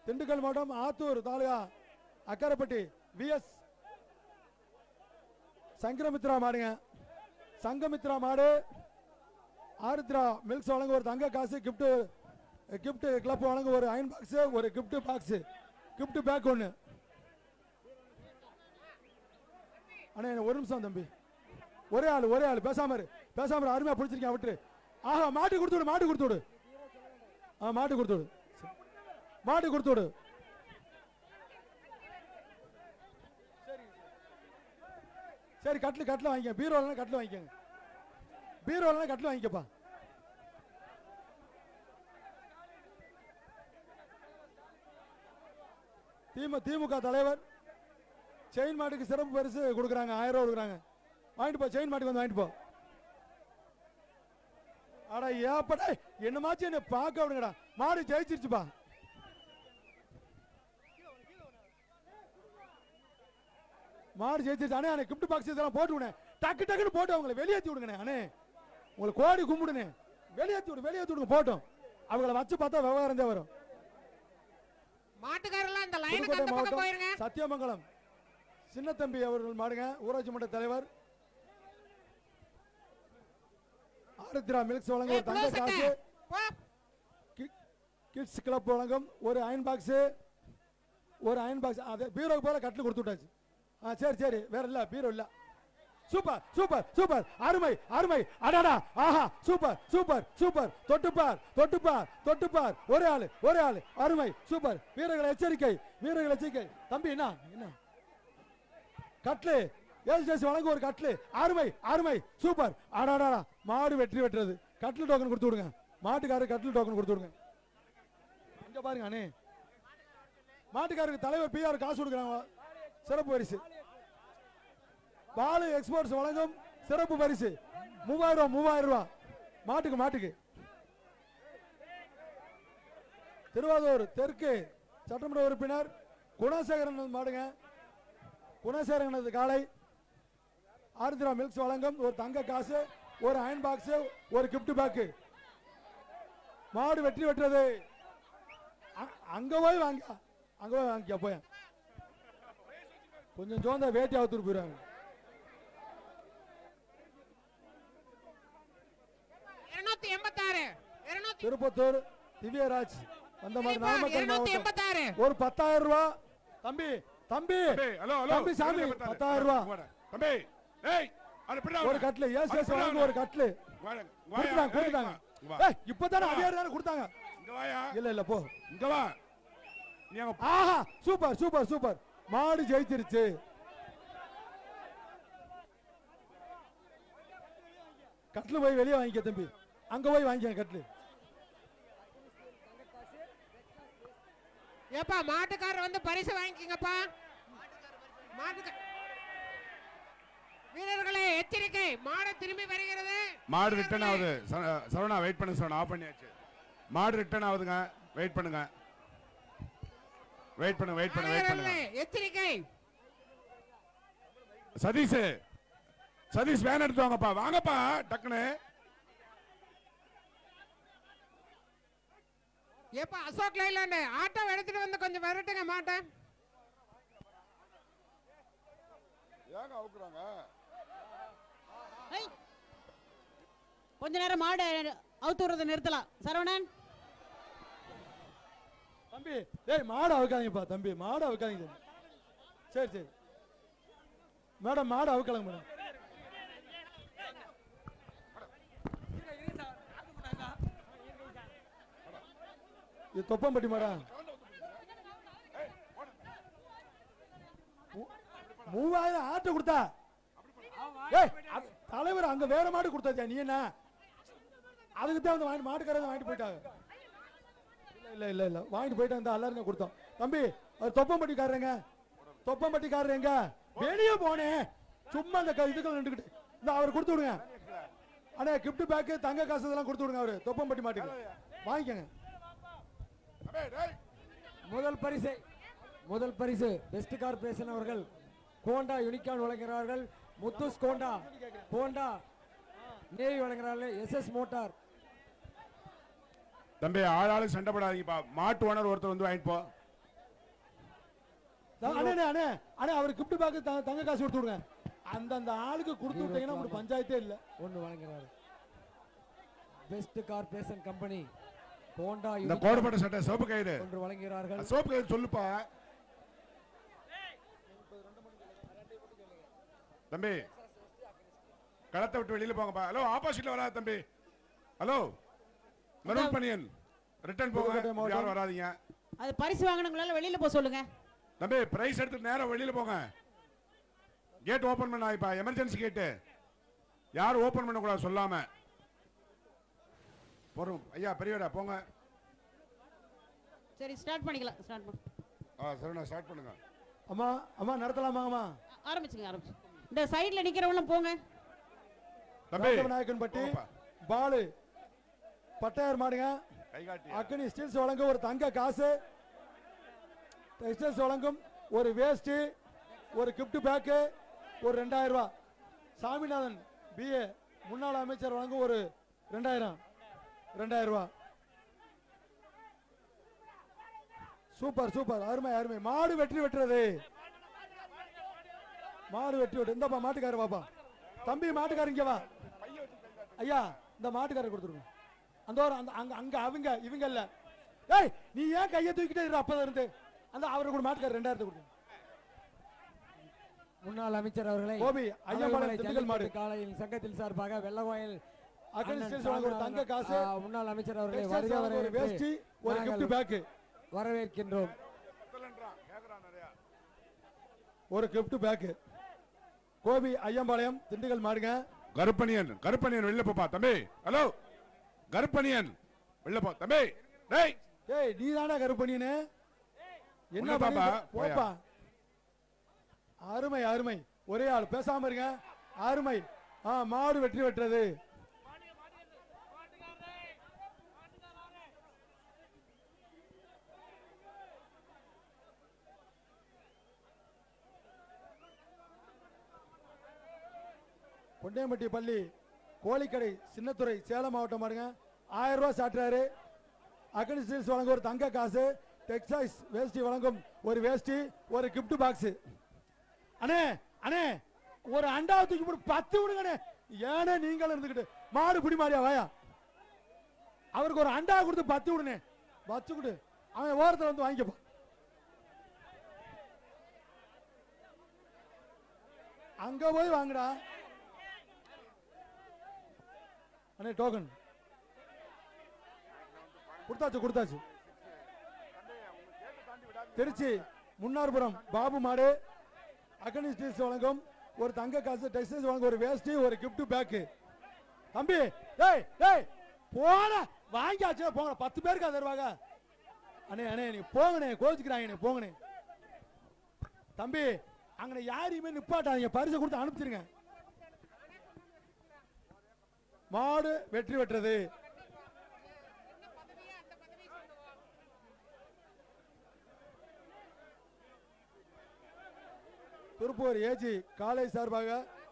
திண்டுக்கல் மாவட்டம் ஆத்தூர் தாலுகா அக்கரைப்பட்டி விஎஸ் சங்கரமித்ரா மாடுங்க. சங்கமித்ரா மாடு, ஆருத்ரா மில்க்ஸ் வழங்க ஒரு தங்க காசு, கிஃப்ட் கிளப் வழங்க ஒரு அயன் பாக்ஸ், ஒரு கிஃப்ட் பாக்ஸ், கிஃப்ட் பேக் 1. அண்ணா ஒரு நிமிஷம் தம்பி, ஒரே ஆள் பேசாம அருமையா பிடிச்சிருக்கேன் விட்டு. ஆஹா, மாட்டு கொடுத்து விடு, மாட்டு கொடுத்து விடு. மாட்டு கொடுத்து விடு, மாட்டு கொடுத்து விடு. சரி, கட்டில் வாங்கிக்க. பீரோல கட்டில் வாங்கிக்கங்க, பீரோல கட்டில் வாங்கிக்கப்பா. திமுக தலைவர் செயின் மாட்டுக்கு சிறப்பு பரிசு கொடுக்குறாங்க, 1000 ரூபாய் கொடுக்குறாங்க. வாங்கிட்டு போ, செயின் மாட்டுக்கு வந்து வாங்கிட்டு போ. அடா ஏப்படா, என்னமாச்சு என்ன பார்க்க விடுங்கடா. மாடு ஜெயிச்சிருச்சுப்பா. மாடு ஜெயிச்சிருச்சு. அண்ணே கிஃப்ட் பாக்ஸ் இதெல்லாம் போட்டு விடுங்க, டக்குன்னு போட்டு அவங்களை வெளியேற்றி விடுங்கண்ணே. அண்ணே உங்களுக்கு கோடி கும்பிடுனே, வெளியேற்றி விடுங்க போட்டோம். அவங்கள வச்சு பார்த்தா விவகாரம் தான் வரும். சத்தியமங்கலம் சின்னத்தம்பி அவர்கள் மாடுங்க, ஊராட்சி மன்ற தலைவர். ஆருத்ரா மில்க்ஸ் வழங்கும் ஒரு தங்க காசு, கிட்ஸ் கிளப் வழங்கும் ஒரு அயன் பாக்ஸ், அது பீரோக்கு போல கட்டில் கொடுத்து விட்டாச்சு. சரி, வேற இல்ல, பீரோ இல்ல. சூப்பர், அருமை. அடடா, ஆஹா, சூப்பர். தொட்டுப்பார். ஒரே ஆளு. அருமை, சூப்பர். வீரர்கள் எச்சரிக்கை. தம்பி என்ன கட்லு, எல்ஜேசி வழங்கும் ஒரு கட்லு. அருமை, சூப்பர். அடடா, மாடு வெற்றி பெற்றது. கட்லு டோக்கன் கொடுத்து விடுங்க, மாட்டுக்காரருக்கு கட்லு டோக்கன் கொடுத்து விடுங்க. அங்க பாருங்க அண்ணே, மாட்டுக்காரருக்கு தலைவர் பிஆர் காசு கொடுக்குறாங்க, சிறப்பு பரிசு. பாலு எக்ஸ்போர்ட்ஸ் வழங்கும் சிறப்பு பரிசு 3000 ரூபாய். மாட்டுக்கு திருவாரூர் தெற்கு சட்டமன்ற உறுப்பினர் குணசேகரன் மாடுங்க. குணசேகரன் காலை ஆர்திரா மில்க்ஸ் வழங்கும் ஒரு தங்க காசு, ஒரு அயன் பாக்ஸ், ஒரு கிஃப்ட் பேக். மாடு வெற்றி பெற்றது. அங்க போய் வாங்கிக்க போய் கொஞ்சம் சோந்த வேட்டி அவுத்துட்டு போயிடுவாங்க. திருப்பத்தூர் திவ்யராஜ் அந்த மாதிரி நாமக்கல் மாவட்டம் ஒரு 10,000 ரூபாய். தம்பி தம்பி தம்பி சாமி 10,000 ரூபாய் தம்பி. ஏய் ஒரு கட்ல எஸ் வாங்க ஒரு கட்ல கொடுத்தாங்க. இப்பதானே அதே தானே கொடுத்தாங்க. இங்க வாயா. இல்ல போ இங்க வா. ஆஹா சூப்பர் சூப்பர் சூப்பர். மாடு ஜெயிச்சிருச்சு. கட்ல போய் வெளியே வாங்கிக்க தம்பி. அங்க போய் வாங்கிக்க கட்ல. ஏப்பா மாட்டுக்காரர் வந்து பரிசு வாங்கிக்கங்கப்பா. வீரர்களே எச்சரிக்கை, மாடு திரும்பி வருகிறது. மாடு ரிட்டர்ன் ஆகுது. சரவணா வெயிட் பண்ணு சரவணா. ஆஃப் பண்ணியாச்சு. மாடு ரிட்டர்ன் ஆகுதுங்க. வெயிட் பண்ணுங்க. வெயிட் பண்ணுங்க. எச்சரிக்கை. சதீஷ் வேன் எடுத்து வாங்கப்பா. வாங்கப்பா டக்குனு. ஏப்பா அசோக் லைலாண்ட் ஆட்டோ எடுத்துட்டு வந்து கொஞ்சம் வரட்டுங்க மாட்டேன். ஏங்க அவுக்குறாங்க? கொஞ்ச நேரம் மாடு அவுத்து விடுறதை நிறுத்தலாம். சரவணன் தம்பி டேய் மாடு அவுக்காதீங்கப்பா தம்பி. மாடு அவுக்காதீங்க. சரி மேடம் மாடு அவுக்கலாங்க மேடம். இது தொப்பம்பட்டி மாடா. 3000 ஆட்டோ கொடுத்தா. ஏய் தலைவர் அங்க வேற மாடு கொடுத்தாச்சா நீ என்ன? அதுக்கு தான் வந்து மாட்டுக்காரங்க வாங்கிட்டு போயிட்டாங்க. இல்ல வாங்கிட்டு போயிட்டாங்க. எல்லாருமே கொடுத்தோம். தம்பி தொப்பம்பட்டிக்காரங்க தொப்பம்பட்டிக்காரங்க வெளியே போனேன். சும்மா அந்த இதுக்குள்ள நின்றுக்கிட்டு இந்த அவர் கொடுத்து விடுங்க. அண்ணா கிஃப்ட் பேக் தங்க காசு இதெல்லாம் கொடுத்து விடுங்க. அவரு தொப்பம்பட்டி மாட்டுக்கு வாங்கிக்கங்க. முதல் பரிசு பெஸ்ட் கார்பரேஷன் அவர்கள் கோண்டா யூனிகான் வழங்குகிறார்கள். முத்துஸ் கோண்டா நேவி வழங்குகிறார்கள். SS motor. தம்பி ஆளாளுக்கு சண்டை போடாதீங்கப்பா. மாட்டு ஓனர் ஒருத்தர் வந்து வாங்கிட்டு போ. அண்ணே அவர் கிஃப்ட் பேக் தங்க காசு கொடுத்து விடுங்க. அந்த ஆளுக்கு கொடுத்து விட்டீங்கன்னா ஒரு பஞ்சாயத்தே இல்ல. ஒன்னு வழங்குகிறார் பெஸ்ட் கார்பரேஷன் கம்பெனி கோண்டா இந்த கோடப்பட்ட சட்டை சோப்பு கயிறு ஒன்று வழங்குகிறார்கள். சோப்பு கயிறு சொல்லுப்பா தம்பி. களத்தை விட்டு வெளியில போங்கப்பா. ஹலோ ஆப்போசிட்ல வராத தம்பி. ஹலோ மெரூன் பனியன் ரிட்டர்ன் போங்க. யாரும் வராதீங்க. அது பரிசு வாங்குனவங்களால வெளியில போக சொல்லுங்க. தம்பி பிரைஸ் எடுத்து நேரா வெளியில போங்க. கேட் ஓபன் பண்ண ஆயிப்பா. Emergency gate. யாரும் ஓபன் பண்ண கூடாது சொல்லாம. போறோம் ஐயா பெரியவரா போங்க. சரி ஸ்டார்ட் பண்ணிக்கலாம். ஸ்டார்ட் பண்ணு. சரவணா ஸ்டார்ட் பண்ணுங்க. அம்மா நடத்தலாமாங்கம்மா? ஆரம்பிச்சுங்க. இந்த சைடுல நிக்கிறவங்க போங்க. தம்பி நாயக்கன்பட்டி பாலு பட்டையார் மாடுங்க. அக்னி ஸ்டீல்ஸ் வழங்க ஒரு தங்க காசு, டெக்ஸ்டைல்ஸ் வழங்கும் ஒரு வேஸ்ட், ஒரு கிஃப்ட் பேக், ஒரு 2000 ரூபாய். சாமிநாதன் பிஏ முன்னாள் அமைச்சர் வழங்கும் ஒரு 2000 ரூபாய். சூப்பர் சூப்பர் அருமை அருமை. மாடு வெற்றி பெற்றது. மாடு வெற்றி பெற்று இந்தப்பா மாட்டுக்காரர் பாப்பா. தம்பி மாட்டுக்காரர் இங்க வா. ஐயா இந்த மாட்டுக்காரர் கொடுத்துருங்க. அந்த அங்க அவங்க இவங்க இல்ல. ஏய் நீ ஏன் கையை தூக்கிட்டே இரு? அப்பதான் இருந்து அந்த அவரை கூட மாட்டுக்காரர் 2000 கொடுங்க. முன்னாள் அமைச்சர் அவர்களை கோபி ஐயம்பாளையம் திண்டுக்கல் மாடு காலையில் சங்கத்தில் சார்பாக வெள்ளகோயில் தங்க காசு முன்னாள் அமைச்சர் அவர்களை வருக ஒரு வேஷ்டி ஒரு கிஃப்ட் பேக் வரவேற்கின்றோம். ஒரு கிஃப்ட் பேக் கோபி ஐயம்பாளையம் திண்டுக்கல் மாடுங்க. கருப்பணியன் வெளில போப்பா தம்பி. ஹலோ கருப்பணியன் வெளில போ தம்பி. டேய் டேய் நீ தானா கருப்பணியனே? என்ன பாப்பா போப்பா. அருமை அருமை. ஒரே ஆள் பேசாம இருங்க. அருமை. மாடு வெற்றி பெற்றது. கொண்டையம்பட்டி பள்ளி கோழிக்கடை சின்னத்துறை சேலம் மாவட்டம் பாருங்க 1000 ரூபாய் சாட்டுறாரு. அக்கனி ஸ்டீல்ஸ் வழங்கும் ஒரு தங்க காசு, டெக்ஸ்டைல்ஸ் வேஷ்டி வழங்கும் ஒரு வேஷ்டி, ஒரு கிஃப்ட் பாக்ஸ். அண்ணே அண்ணே ஒரு அண்டாவை தூக்கி போட்டு 10 விடுங்கண்ணே. ஏனே நீங்களும் இருந்துக்கிட்டு மாடு பிடி மாடியா வாயா, அவருக்கு ஒரு அண்டா கொடுத்து 10 விடுனே, வச்சு கொடு. அவன் ஓரத்தில் வந்து வாங்கிக்கப்பா. அங்க போய் வாங்கடா அண்ணே. டோக்கன் கொடுத்தாச்சு. திருச்சி முன்னார்புரம் பாபு மாடு அக்கனி ஸ்டீல்ஸ் வழங்கும் ஒரு தங்க காசு, டெக்ஸ்டைல்ஸ் வழங்கும் ஒரு வேஷ்டி, ஒரு கிஃப்ட் பேக். தம்பி டேய் டேய் போன வாங்கியாச்சு போங்க, 10 பேருக்கு தருவாங்க. அண்ணே அண்ணே நீ போங்கண்ணே, கோச்சுக்கிறாங்க போங்கண்ணே. தம்பி அங்கே யாரையுமே நிப்பாட்டாதீங்க, பரிசை கொடுத்து அனுப்பிச்சிருங்க. மாடு வெற்றி பெற்றது. திருப்பூர் ஏஜி காலேஜ் சார்பாக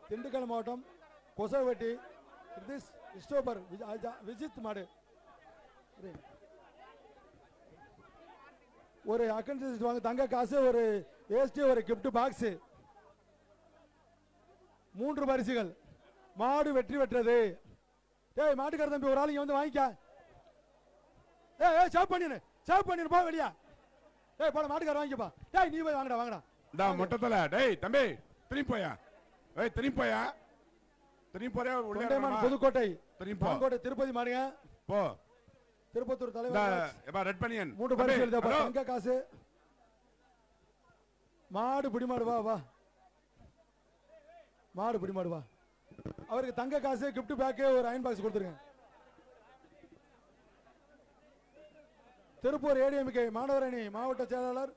திண்டுக்கல் மாவட்டம் கொசவெட்டி கிறிஸ்டோபர் விஜித் மாடு ஒரு அக்கௌண்ட் வாங்க தங்க காசு, ஒரு வேஷ்டி, ஒரு கிஃப்ட் பாக்ஸ், 3 பரிசுகள். மாடு வெற்றி பெற்றது. ஏய் மாட்டுக்கார தம்பி ஒரு ஆள் இங்க வந்து வாங்கிக்க. ஏய் சேவ் பண்ணிரு போ வெளியா. ஏய் போட மாட்டுக்கார வாங்கிப்பா. டேய் நீ போய் வாங்கடா வாங்கடா. டா மொட்டத்தல டேய் தம்பி திரும்பி போயா. ஏய் திரும்பி போயா. திரும்பி போறே உள்ளேமான் புதுக்கோட்டை திரும்பி போ. புதுக்கோட்டை திருப்பதி மாடுங்க போ. திருப்பத்தூர் தலைவர் எப்பா ரெட் பனியன் 3 பரிசு எழுதப்பா. தங்க காசு மாடு பிடி மாடு வா வா. மாடு பிடி மாடு வா. அவருக்கு தங்க காசு, கிஃப்ட் பேக், ஒரு அயன் பாக்ஸ் கொடுத்துருங்க. திருப்பூர் ஏடிஎம்கே மாணவர் அணி மாவட்ட செயலாளர்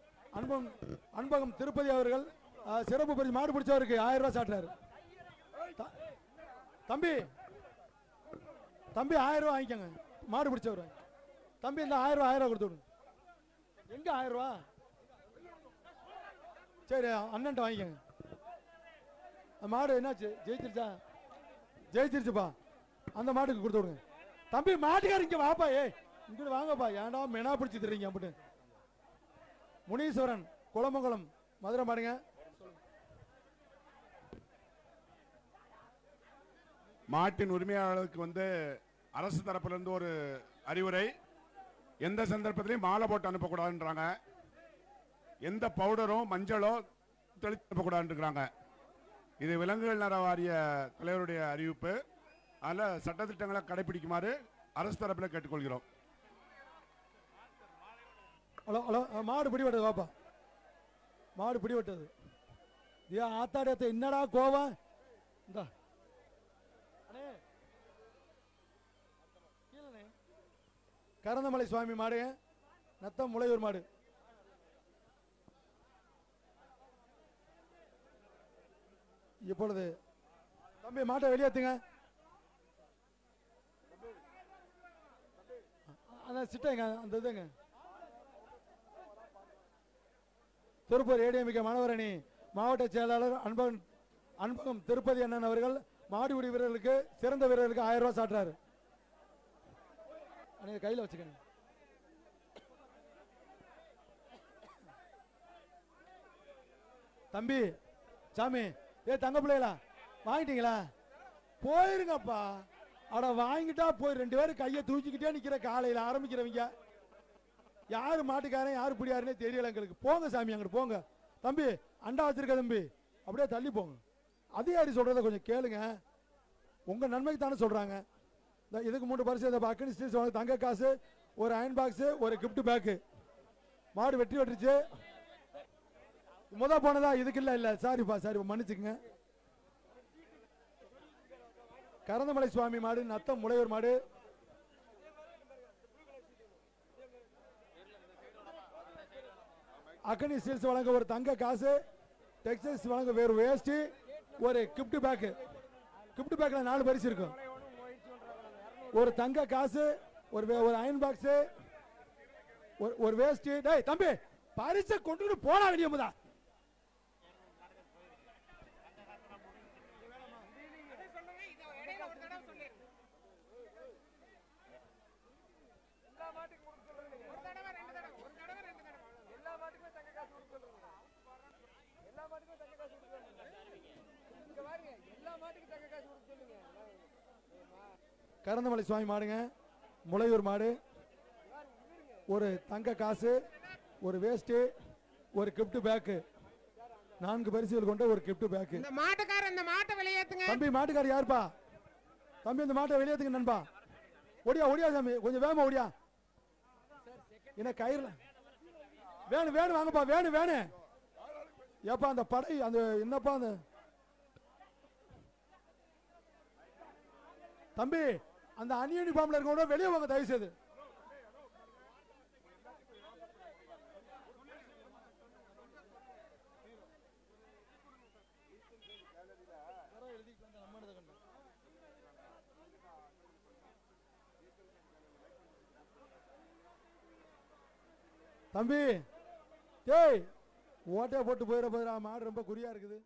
அன்பகம் திருப்பதி அவர்கள் சிறப்பு பரிசு மாடு பிடிச்சவருக்கு 1000 ரூபாய் சாட்டுறாரு. தம்பி 1000 ரூபாய் வாங்கிக்கோங்க, மாடு பிடிச்சவர். தம்பி இந்த 1000 ரூபாய் கொடுத்து விடுங்க. எங்க 1000 ரூபாய்? சரி அண்ணன்ட்ட வாங்கிக்கோங்க. மாடு என்னாச்சு? ஜெயிச்சிருச்சுப்பா. அந்த மாட்டுக்கு கொடுத்து விடுங்க. தம்பி மாட்டுக்கார இங்க வாப்பா. இங்கிட்டு வாங்கப்பா. ஏன்டா மெனா பிடிச்சி தர்றீங்க அப்படி. முனீஸ்வரன் குளமங்கலம் மதுரை மாடுங்க. மாட்டின் உரிமையாளருக்கு அரசு தரப்புல இருந்து ஒரு அறிவுரை. எந்த சந்தர்ப்பத்திலையும் மாலை போட்டு அனுப்பக்கூடாதுன்றாங்க. எந்த பவுடரும் மஞ்சளோ தெளித்து அனுப்பக்கூடாதுன்றாங்க. இது விலங்குகள் நல வாரிய தலைவருடைய அறிவிப்பு. அதில் சட்டத்திட்டங்களை கடைபிடிக்குமாறு அரசு தரப்பில் கேட்டுக்கொள்கிறோம். ஹலோ ஹலோ மாடு பிடிபட்டது வாப்பா. மாடு பிடிபட்டது. ஆத்தாடியத்தை என்னடா கோவம். இந்த கரந்தமலை சுவாமி மாடு நத்தம் முளையூர் மாடு. இப்பொழுது தம்பி மாட்டை வெளியேற்றுங்க. சிட்டங்க அந்த இதுங்க. திருப்பூர் ஏடிஎம்கே மாணவர் அணி மாவட்ட செயலாளர் அன்பகம் திருப்பதி அண்ணன் அவர்கள் மாடுபிடி வீரர்களுக்கு சிறந்த வீரர்களுக்கு 1000 ரூபாய் சாட்டுறாரு. கையில் வச்சுக்கணும். தம்பி சாமி தங்க பிள்ளைகளா வாங்கிட்டீங்களா? போயிருங்கப்பா. அட வாங்கிட்டா போய் 2 பேரும் கையை தூக்கிக்கிட்டே நிக்கிற. காலையில் ஆரம்பிக்கிறவங்க யாரு மாட்டுக்காரன் யாரு பிடியாருன்னே தெரியல எங்களுக்கு. போங்க சாமி அங்கிட்டு போங்க. தம்பி அண்டா வச்சிருக்க தம்பி, அப்படியே தள்ளி போங்க. அதிகாரி சொல்றத கொஞ்சம் கேளுங்க. உங்க நன்மைக்கு தானே சொல்றாங்க. இதுக்கு 3 பரிசு. அக்கனி ஸ்டீல்ஸ் தங்க காசு, ஒரு அயன் பாக்ஸ், ஒரு கிஃப்ட் பேக். மாடு வெற்றி பெற்றுச்சு. போனதா இதுக்கு இல்ல சாரிப்பா சாரி மன்னிச்சுக்குங்க. கரந்தமலை சுவாமி மாடு நத்தம் முளையூர் மாடு. அக்கனி ஸ்டீல்ஸ் வழங்க ஒரு தங்க காசு, டெக்ஸ்டைல்ஸ் வழங்க வேறு வேஷ்டி, ஒரு கிஃப்ட் பேக். கிஃப்ட் பேக்ல 4 பரிசு இருக்கும். ஒரு தங்க காசு, ஒரு அயன் பாக்ஸ், ஒரு வேஷ்டி. டேய் தம்பி பரிசை கொண்டு போனா வெளியமுதா. கரந்தமலை சுவாமி மாடுங்க, முளையூர் மாடு. ஒரு தங்க காசு, ஒரு வேஸ்ட், ஒரு கிஃப்ட் பேக், 4 பரிசுகள் கொண்ட ஒரு கிஃப்ட் பேக். இந்த மாட்டுக்காரர் இந்த மாட்டை வெளியேத்துங்க. தம்பி மாட்டுக்காரர் யாருப்பா? தம்பி இந்த மாட்டை வெளியேத்துங்க நண்பா. ஓடியா ஓடியா தம்பி, கொஞ்சம் வேகமா ஓடியா. என்ன கயிறுல வேணும் வேணும் வாங்கப்பா, வேணும் வேணும். ஏப்பா அந்த படை அந்த என்னப்பா அந்த தம்பி அந்த அன்யூனிஃபார்ம்ல இருக்கவங்க வெளியே வாங்க தயவு செய்து. தம்பி டேய் ஓட்டையை போட்டு போயிட போதுடா, மாடு ரொம்ப குறியா இருக்குது.